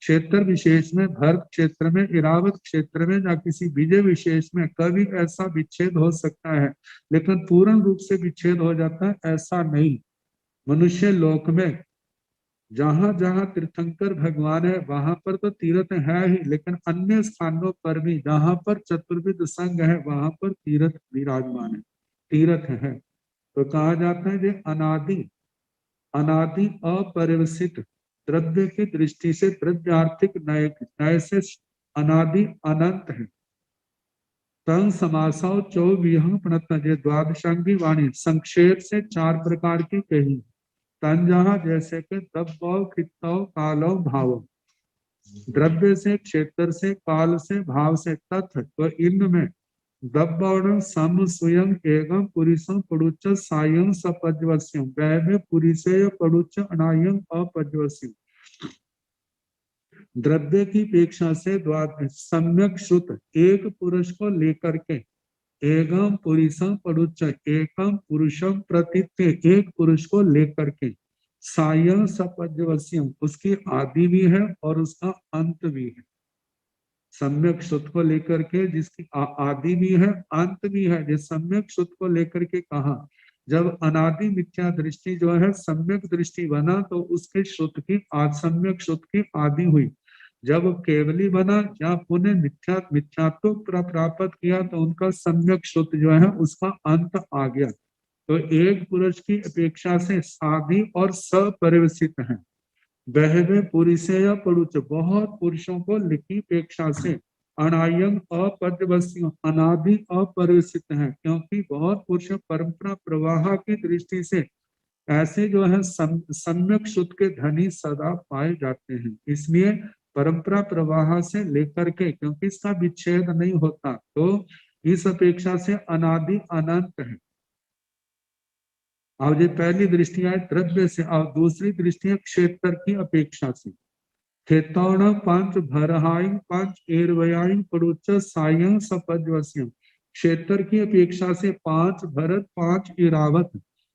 क्षेत्र विशेष में, भरत क्षेत्र में, इरावत क्षेत्र में या किसी विजय विशेष में कभी ऐसा विच्छेद हो सकता है, लेकिन पूर्ण रूप से विच्छेद हो जाता है ऐसा नहीं। मनुष्य लोक में जहां जहां तीर्थंकर भगवान है वहां पर तो तीर्थ है ही, लेकिन अन्य स्थानों पर भी जहां पर चतुर्विध संघ है वहां पर तीर्थ विराजमान है, तीर्थ है। तो कहा जाता है कि अनादि अनादि अपरिवसित द्रव्य की दृष्टि से द्रव्यार्थिक नय से अनादि अनंत है। तंग समासाओ चौविहं प्रणत, द्वादशांगी वाणी संक्षेप से 4 प्रकार की कही। तन जहा जैसे कि द्रव्य खित्तव कालव भाव, द्रव्य से, क्षेत्र से, काल से, भाव से, तत्व तो इनमें दब्बाणं सम स्वयं एगं पुरुषं पड़ुच्च सायं सपज्वस्यं वैभव पुरुषेय पड़ुच्च अनायं अपज्वस्यं। द्रव्य की अपेक्षा से सम्यक श्रुत एक पुरुष को लेकर के एकम पुरुषम पड़ुच्च एकम पुरुषम प्रतित्य एक पुरुष को लेकर के सायं सपज्वस्यम उसकी आदि भी है और उसका अंत भी है। सम्यक श्रुत को लेकर के जिसकी आदि भी है अंत भी है। जिस सम्यक श्रुत को लेकर के कहा जब अनादि मिथ्या दृष्टि जो है सम्यक दृष्टि बना तो उसके श्रुत की सम्यक श्रुत की आदि हुई। जब केवली बना या पुनः मिथ्यात्व प्राप्त किया तो उनका सम्यक श्रुत जो है उसका अंत आ गया। तो एक पुरुष की अपेक्षा से साधि और सपरिवसित है। बहवे पुरुषेय पड़ुच बहुत पुरुषों को लिखी अपेक्षा से अनायंग अपद्यवस्यों अनादि अपरिवसित है, क्योंकि बहुत पुरुष परंपरा प्रवाह की दृष्टि से ऐसे जो है सम्यक श्रुत के धनी सदा पाए जाते हैं। इसलिए परंपरा प्रवाह से लेकर के क्योंकि इसका विच्छेद नहीं होता तो इस अपेक्षा से अनादि अनंत है। अब ये पहली दृष्टि है द्रव्य से और दूसरी दृष्टि है क्षेत्र की अपेक्षा से। खेतौण पंच भरहाई पंच एरवयाई पड़ुच्च सायं सपज्वस्यम क्षेत्र की अपेक्षा से 5 भरत 5 इरावत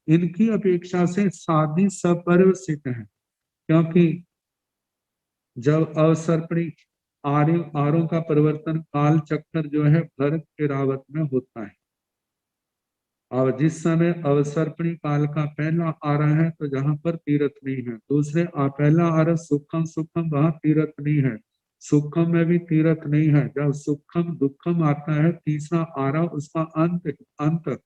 इनकी अपेक्षा से साधि सपरिवसित है, क्योंकि जब अवसर्पणी आरों का परिवर्तन काल चक्कर जो है भरत के रावत में होता है। और जिस समय अवसर्पणी काल का पहला आरा है तो जहां पर तीर्थ नहीं है, दूसरे पहला आरा सुखम सुखम वहां तीर्थ नहीं है, सुखम में भी तीर्थ नहीं है। जब सुखम दुखम आता है तीसरा आरा उसका अंत।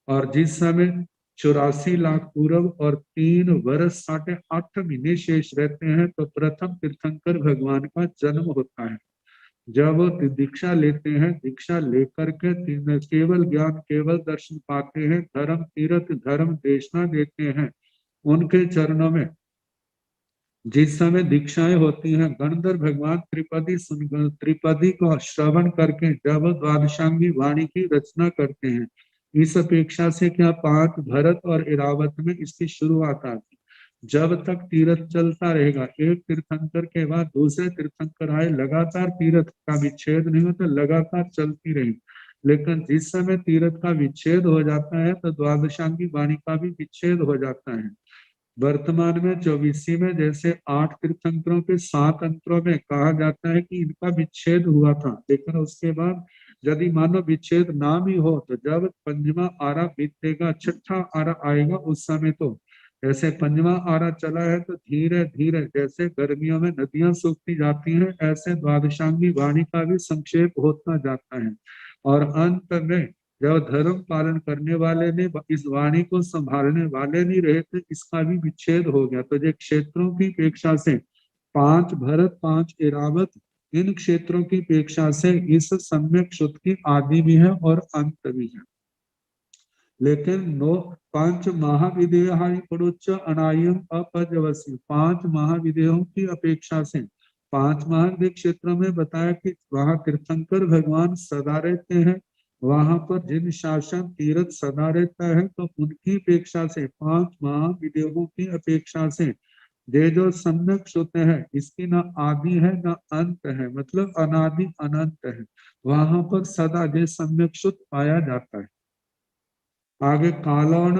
और जिस समय 84 लाख पूर्व और 3 वर्ष 8.5 महीने शेष रहते हैं तो प्रथम तीर्थंकर भगवान का जन्म होता है। जब वो दीक्षा लेते हैं दीक्षा लेकर के केवल ज्ञान केवल दर्शन पाते हैं, धर्म तीर्थ धर्म देशना देते हैं उनके चरणों में। जिस समय दीक्षाएं होती हैं गणधर भगवान त्रिपदी को श्रवण करके जब द्वादशांगी वाणी की रचना करते हैं, इस अपेक्षा से क्या 5 भरत और इरावत में इसकी शुरुआत आती। जब तक तीर्थ चलता रहेगा एक तीर्थंकर के बाद दूसरे तीर्थंकर आए लगातार तीर्थ का विच्छेद नहीं होता, लगातार चलती रही। लेकिन जिस समय तीर्थ का विच्छेद हो जाता है तो द्वादशांगी वाणी का भी विच्छेद हो जाता है। वर्तमान में 24वीं में जैसे 8 तीर्थंकरों के 7 अंतरों में कहा जाता है कि इनका विच्छेद हुआ था, लेकिन उसके बाद यदि मानो विच्छेद ना भी हो तो जब पंचमा आरा बीतेगा छठा आरा आएगा उस समय तो जैसे पंचमा आरा चला है तो धीरे धीरे जैसे गर्मियों में नदियां सूखती जाती हैं ऐसे द्वादशांगी वाणी का भी संक्षेप होता जाता है। और अंत में जब धर्म पालन करने वाले ने इस वाणी को संभालने वाले नहीं रहे थे इसका भी विच्छेद हो गया। तो ये क्षेत्रों की अपेक्षा से 5 भरत 5 इरावत इन क्षेत्रों की अपेक्षा से इस सम्यक श्रुत की आदि भी है और अंत भी है। लेकिन 5 महाविदेहाई पड़ुच्च अनायम अपजवसी 5 महाविदेहों की अपेक्षा से 5 महाविदेह क्षेत्रों में बताया कि वहां तीर्थंकर भगवान सदा रहते हैं, वहां पर जिन शासन तीर्थ सदा रहता है तो उनकी अपेक्षा से 5 महाविदेहों की अपेक्षा से ये जो सम्यक श्रुत है इसकी ना आदि है ना अंत है, मतलब अनादि अनंत है। वहां पर सदा ये सम्यक श्रुत पाया जाता है। आगे कालाण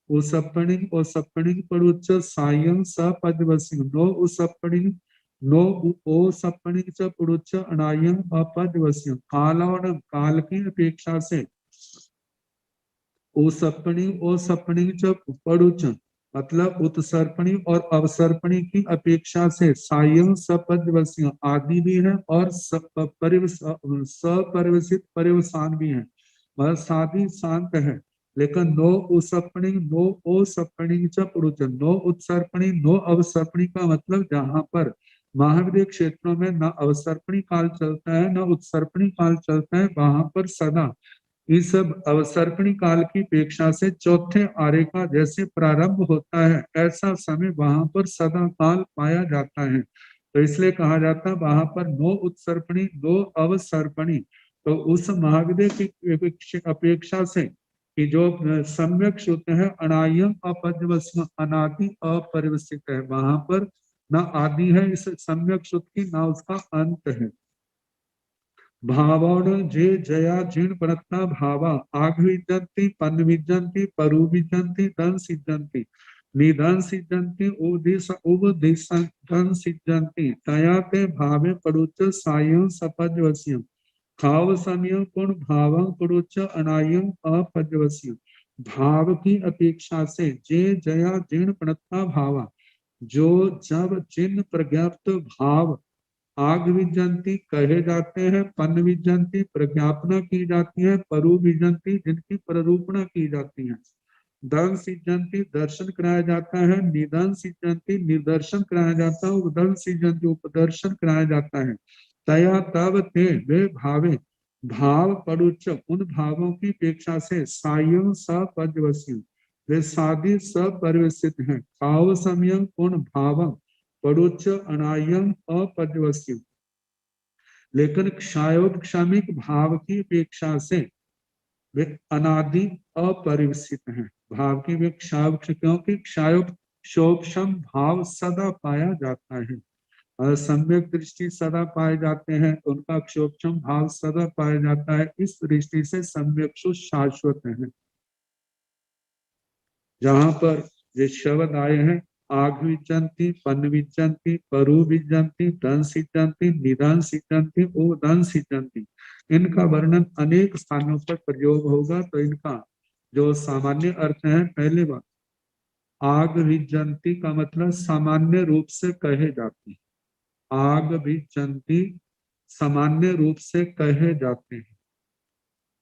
उसपणिंग पड़ुच्च सायं सपद्वसी नो उसपणिंग नो ओ सपणिंग च पड़ुच्च अनायं अपद्वसी कालाण काल की अपेक्षा से ओ सपणिंग च पड़ुच्च मतलब उत्सर्पणी और अवसर्पणी की अपेक्षा से सायं सपद्वसी आदि भी है और सपरिवसित परिवसान भी है, वह साधी शांत है। लेकिन नो उसर्पणी नो ओ सपणी च पुरुष नो उत्सर्पणी नो अवसर्पणी का मतलब जहां पर महावीर क्षेत्रों में न अवसर्पणी काल चलता है न उत्सर्पणी काल चलता है, वहां पर सदा इस अवसर्पणी काल की अपेक्षा से चौथे आरे का जैसे प्रारंभ होता है ऐसा समय वहां पर सदा काल पाया जाता है। तो इसलिए कहा जाता है वहां पर नो उत्सर्पणी नो अवसर्पणी तो उस महाविद्य की अपेक्षा से कि जो सम्यक शुद्ध है, अनायम अपद्यवस्म, अनादि अपरिवसित है, वहां पर ना आदि है इस सम्यक शुद्ध की, ना उसका अंत है। भावण जे जया जीर्ण प्रत्ता भावा आग विजंती पन विजंती परु विजंती धन सिजंती निधन सिजंती उपदिश धन सिजंती तया ते भावे परुच सायं सपजवस्यम भाव समय पूर्ण भाव परुच अनायम अपजवस्यम। भाव की अपेक्षा से जे जया जीर्ण प्रत्ता भावा, जो जब जिन प्रज्ञाप्त भाव आग विजंती कहे जाते हैं, पन विजंती प्रज्ञापना की जाती है, परु विजंती जिनकी प्ररूपणा की जाती है, धन सिजंती दर्शन कराया जाता है, निधन सिजंती निदर्शन कराया जाता है, उपदन सिजंती उपदर्शन कराया जाता है। तया तब ते वे भावे भाव परुच उन भावों की अपेक्षा से सायं सपजवस्यम वे साधि सपरिवसित हैं। भाव समय पूर्ण भाव परुच अनायम अपजवस्यम, लेकिन क्षायोपक्षामिक भाव की अपेक्षा से वे अनादि अपरिवसित हैं। भाव की वे क्योंकि क्षायोपक्षम भाव सदा पाया जाता है और सम्यक दृष्टि सदा पाए जाते हैं, तो उनका क्षोभक्षम भाव सदा पाया जाता है। इस दृष्टि से सम्यक शाश्वत है। जहां पर ये शब्द आए हैं आग विजंती पन विजंती परु विजंती धन सिजंती निधन सिजंती उदन सिजंती, इनका वर्णन अनेक स्थानों पर प्रयोग होगा। तो इनका जो सामान्य अर्थ है, पहले बात आग विजंती का मतलब सामान्य रूप से कहे जाते हैं, आग विजंती सामान्य रूप से कहे जाते हैं।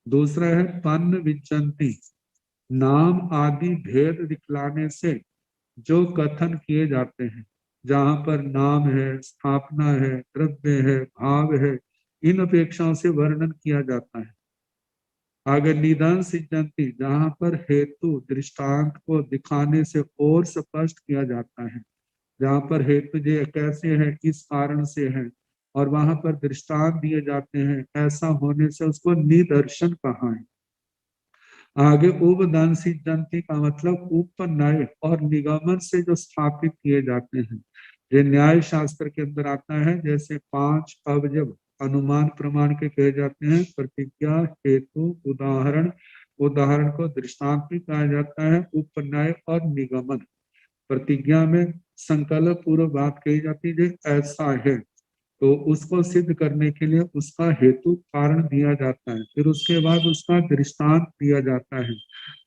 दूसरा है पन विजंती, नाम आदि भेद दिखलाने से जो कथन किए जाते हैं, जहां पर नाम है, स्थापना है, द्रव्य है, भाव है, इन अपेक्षाओं से वर्णन किया जाता है। आगे निदान सिद्धांति, जहां पर हेतु दृष्टांत को दिखाने से और स्पष्ट किया जाता है, जहां पर हेतु जो कैसे है, किस कारण से है, और वहां पर दृष्टांत दिए जाते हैं, ऐसा होने से उसको निदर्शन कहा है। आगे उपदान सिद्धांति का मतलब उपन्याय और निगमन से जो स्थापित किए जाते हैं, ये न्याय शास्त्र के अंदर आता है। जैसे 5 अवयव अनुमान प्रमाण के कहे जाते हैं, प्रतिज्ञा, हेतु, उदाहरण, उदाहरण को दृष्टांत भी कहा जाता है, उपन्याय और निगमन। प्रतिज्ञा में संकल्प पूर्व बात कही जाती है, ऐसा है, तो उसको सिद्ध करने के लिए उसका हेतु कारण दिया जाता है, फिर उसके बाद उसका दृष्टांत दिया जाता है,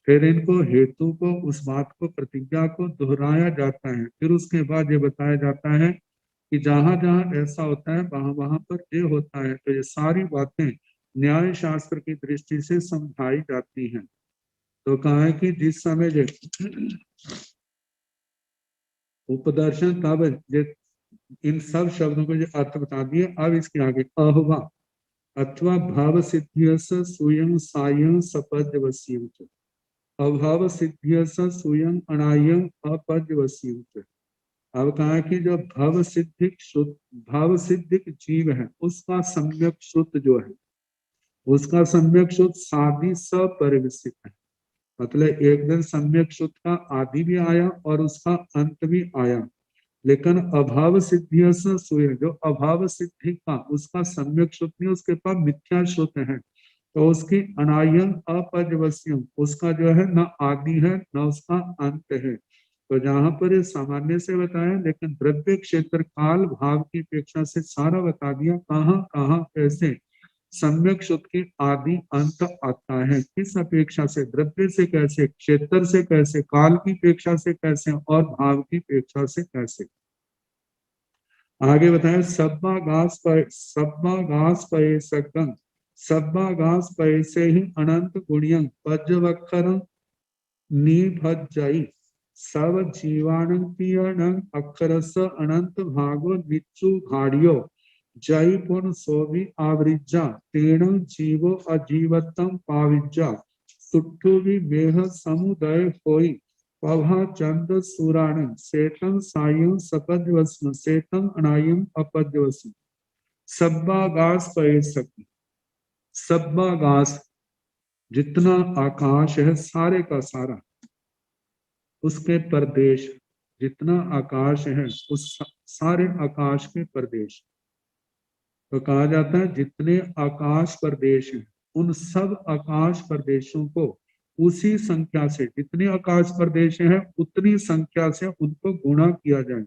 फिर इनको हेतु को, उस बात को, प्रतिज्ञा को दोहराया जाता है, फिर उसके बाद ये बताया जाता है कि जहां जहां ऐसा होता है वहां वहां पर ये होता है। तो ये सारी बातें न्याय शास्त्र की दृष्टि से समझाई जाती हैं। तो कहा है कि जिस समय जो उपदर्शन, तब इन सब शब्दों को जो अर्थ बता दिए। अब इसके आगे अहवा अथवा भाव सिद्धिय स्वयं सायं सपद्यवस्यं, अभाव सिद्धिय स्वयं अनायं अपद्यवस्यं। अब कहा कि जो भाव सिद्धिक जीव है, उसका सम्यक शुद्ध जो है, उसका सम्यक शुद्ध साधि सपरिवसित है। मतलब एक दिन सम्यक शुद्ध का आदि भी आया और उसका अंत भी आया, लेकिन अभाव सिद्धि से जो अभाव सिद्धि का उसका सम्यक शुद्ध नहीं, उसके पास मिथ्या शुद्ध है, तो उसकी अनायन अपजवस्यम, उसका जो है न आदि है न उसका अंत है। तो जहां पर ये सामान्य से बताया, लेकिन द्रव्य क्षेत्र काल भाव की अपेक्षा से सारा बता दिया, कहाँ कहाँ कैसे सम्यक शुद्ध की आदि अंत आता है, किस अपेक्षा से, द्रव्य से कैसे, क्षेत्र से कैसे, काल की अपेक्षा से कैसे, और भाव की अपेक्षा से कैसे। आगे बताया सब्बा घास पे सकंग, सब्बा घास पे से ही अनंत गुणियं पज्जवक्खर निभज्जई सब जीवाणं पियणं अक्षरस अनंत भागो निच्चु घाड़ियो जय पुन सोभि आवृज्जा तेण जीवो अजीवतम पाविज्जा सुट्ठु भी मेह समुदय होई पभा चंद सुराण सेतम सायं सपद्यवस्म सेतम अनायम अपद्यवस्म। सब्बा गास पे सकी, सब्बागास, जितना आकाश है सारे का सारा, उसके प्रदेश, जितना आकाश है उस सारे आकाश के प्रदेश। तो कहा जाता है जितने आकाश प्रदेश हैं उन सब आकाश प्रदेशों को उसी संख्या से, जितने आकाश प्रदेश हैं उतनी संख्या से उनको गुणा किया जाए।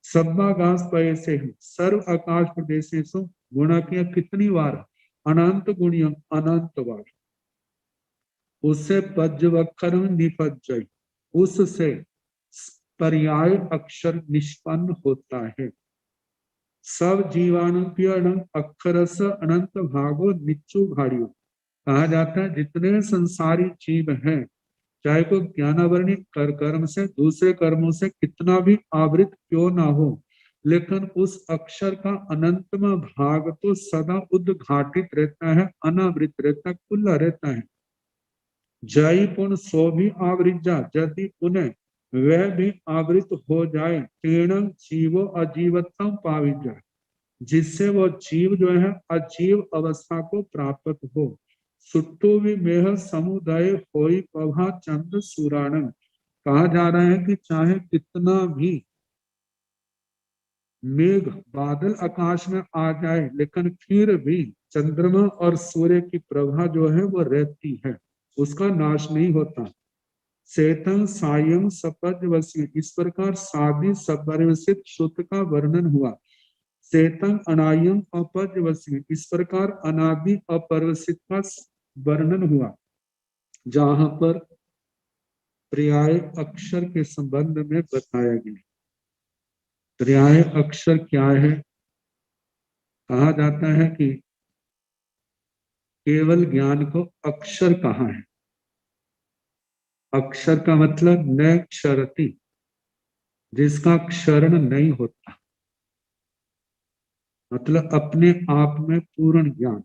सब्बागास पय से सर्व आकाश प्रदेशेषु गुणा किया कितनी बार? अनंत गुणियम, अनंत बार। उससे पज्जवक्खरम निपज्जय, उससे पर्याय अक्षर निष्पन्न होता है। सब जीवाणु अक्षरस अनंत भागो निच्चु भाड़ियो। कहा जाता है जितने संसारी जीव हैं, चाहे कोई ज्ञानावरणी कर्म से, दूसरे कर्मों से कितना भी आवृत क्यों ना हो, लेकिन उस अक्षर का अनंतम भाग तो सदा उद्घाटित रहता है, अनावृत रहता है, खुला रहता है। जय पुण्य सो भी आवृत जा, यदि पुण्य वह भी आवृत हो जाए, तीर्ण जीवो अजीवत्तम पावित जाए, जिससे वो जीव जो है अजीव अवस्था को प्राप्त हो। सुट्टू भी मेह समुदाय होई पभा चंद सुराणम। कहा जा रहा है कि चाहे कितना भी मेघ बादल आकाश में आ जाए, लेकिन फिर भी चंद्रमा और सूर्य की प्रभा जो है वो रहती है, उसका नाश नहीं होता। सेतन सायं सपद वसी, इस प्रकार सादी सपरिवसित शुद्ध का वर्णन हुआ। सेतन अनायम अपजवसी, इस प्रकार अनादि अपरिवसित का वर्णन हुआ। जहां पर पर्याय अक्षर के संबंध में बताया गया। पर्याय अक्षर क्या है? कहा जाता है कि केवल ज्ञान को अक्षर कहा है। अक्षर का मतलब न क्षरति, जिसका क्षरण नहीं होता, मतलब अपने आप में पूर्ण ज्ञान।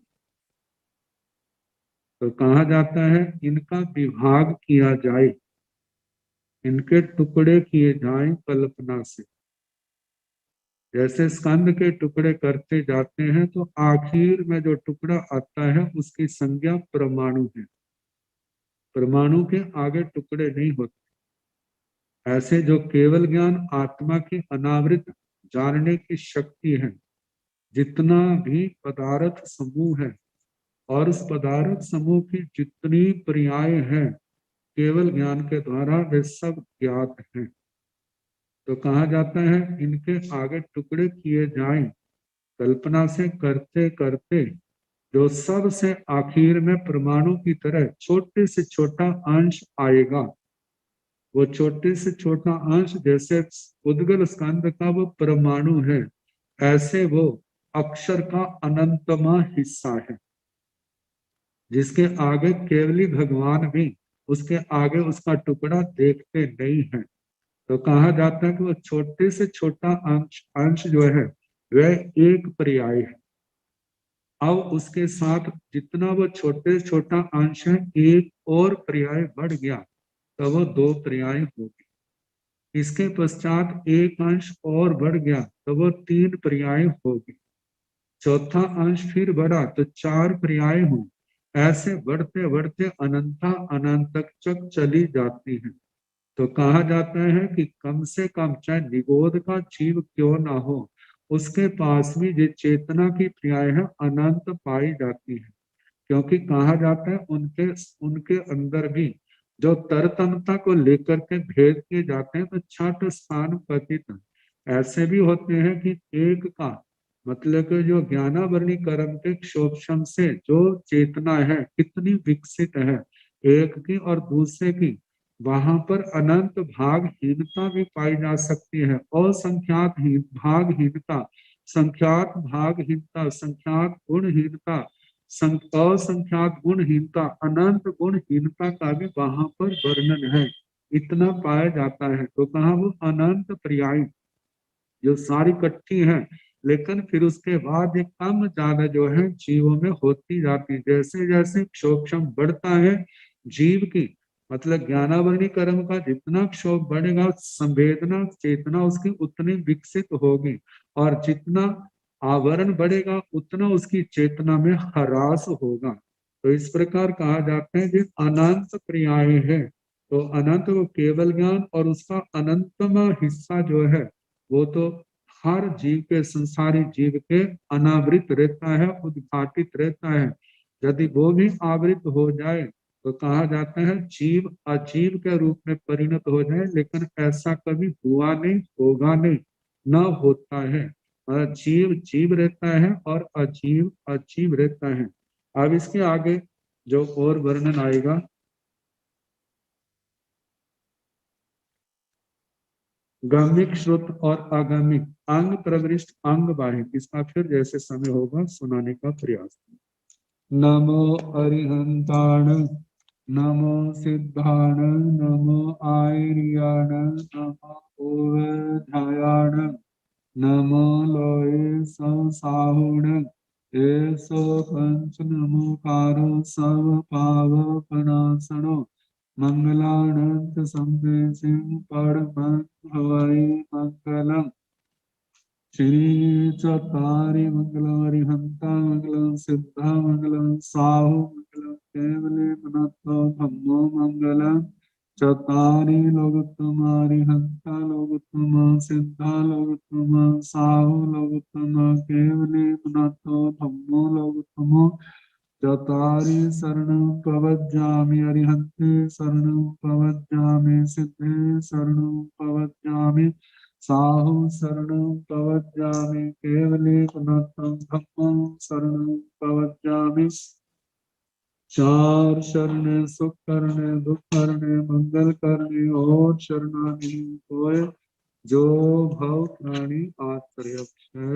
तो कहा जाता है इनका विभाग किया जाए, इनके टुकड़े किए जाएं कल्पना से। जैसे स्कंद के टुकड़े करते जाते हैं तो आखिर में जो टुकड़ा आता है उसकी संज्ञा परमाणु है। परमाणु के आगे टुकड़े नहीं होते। ऐसे जो केवल ज्ञान आत्मा की अनावृत जानने की शक्ति है, जितना भी पदार्थ समूह है और उस पदार्थ समूह की जितनी पर्याय हैं, केवल ज्ञान के द्वारा वे सब ज्ञात हैं। तो कहा जाता है इनके आगे टुकड़े किए जाएं कल्पना से करते करते, जो सब से आखिर में परमाणु की तरह छोटे से छोटा अंश आएगा। वो छोटे से छोटा अंश जैसे उद्गल स्कंद का वो परमाणु है, ऐसे वो अक्षर का अनंतमा हिस्सा है, जिसके आगे केवली भगवान भी उसके आगे उसका टुकड़ा देखते नहीं है। तो कहा जाता है कि वो छोटे से छोटा अंश जो है वह एक पर्याय है। अब उसके साथ जितना वो छोटे से छोटा अंश है, एक और पर्याय बढ़ गया तो वो दो पर्याय होगी। इसके पश्चात एक अंश और बढ़ गया तो वो तीन पर्याय होगी। चौथा अंश फिर बढ़ा तो चार पर्याय होंगे। ऐसे बढ़ते बढ़ते अनंता अनंत तक चली जाती है। तो कहा जाता है कि कम से कम चाहे निगोद का जीव क्यों ना हो, उसके पास भी ये चेतना की पर्याय है अनंत पाई जाती है। क्योंकि कहा जाता है उनके उनके अंदर भी जो तरतमता को लेकर के भेद किए जाते हैं, तो छठ स्थान पतित ऐसे भी होते हैं कि एक का मतलब कि जो ज्ञानावरणी कर्म के क्षोभम से जो चेतना है कितनी विकसित है एक की, और दूसरे की वहां पर अनंत भागहीनता भी पाई जा सकती है। असंख्यात भागहीनता, संख्यात भागहीनता, संख्यात गुणहीनता, असंख्यात गुणहीनता, अनंत गुणहीनता का भी वहां पर वर्णन है। इतना पाया जाता है। तो कहा वो अनंत पर्याय जो सारी इकट्ठी है, लेकिन फिर उसके बाद एक कम ज्यादा जो है जीवों में होती जाती। जैसे जैसे क्षोभम बढ़ता है जीव की, मतलब ज्ञानावरणी कर्म का जितना क्षोभ बढ़ेगा, संवेदना चेतना उसकी उतनी विकसित होगी। और जितना आवरण बढ़ेगा उतना उसकी चेतना में ह्रास होगा। तो इस प्रकार कहा जाता है कि अनंत क्रियाएं हैं। तो अनंत वो केवल ज्ञान और उसका अनंतम हिस्सा जो है वो तो हर जीव के, संसारी जीव के अनावृत रहता है, उद्घाटित रहता है। यदि वो भी आवृत हो जाए तो कहा जाता है जीव अजीव के रूप में परिणत हो जाए, लेकिन ऐसा कभी हुआ नहीं, होगा नहीं, न होता है। जीव जीव रहता है और अजीव अजीव रहता है। अब इसके आगे जो और वर्णन आएगा, गमिक श्रुत और अगमिक, अंग प्रविष्ट अंग बाह्य, इसका फिर जैसे समय होगा सुनाने का प्रयास। नमो अरिहंताण, नमो सिद्धाण, नमो आयर्याण, नमो ओवधायाण, नमो लोये साहुण, एसो पंच नमोकारो सब पावपनाशनो, मंगलानंत संदेशिं परमं हवै मंगलम्। श्री चतारि मंगलम अरिहंता मंगलम सिद्धा मंगलम साहु मंगलम केवले मनतो धम्मो मंगलम। चतारि लोकोत्तम अरिहंता लोकोत्तम सिद्धा लोकोत्तम साहु लोकोत्तम केवले मनतो धम्मो लोकोत्तमो। चतारि शरणं प्रवज्जामि अरिहन्ते शरणं प्रवज्जामि सिद्धे शरणं प्रवज्जामि साहु शरणं प्रवज्जामि केवले पुनः धम्मं शरणं प्रवज्जामि। चार शरण सुख करने दुख करने मंगल करने और शरणागि होए, जो भव प्राणी आश्रय है।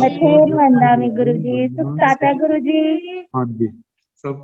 बथेर वंदामि गुरुजी, सुख साता गुरुजी। हाँ जी सब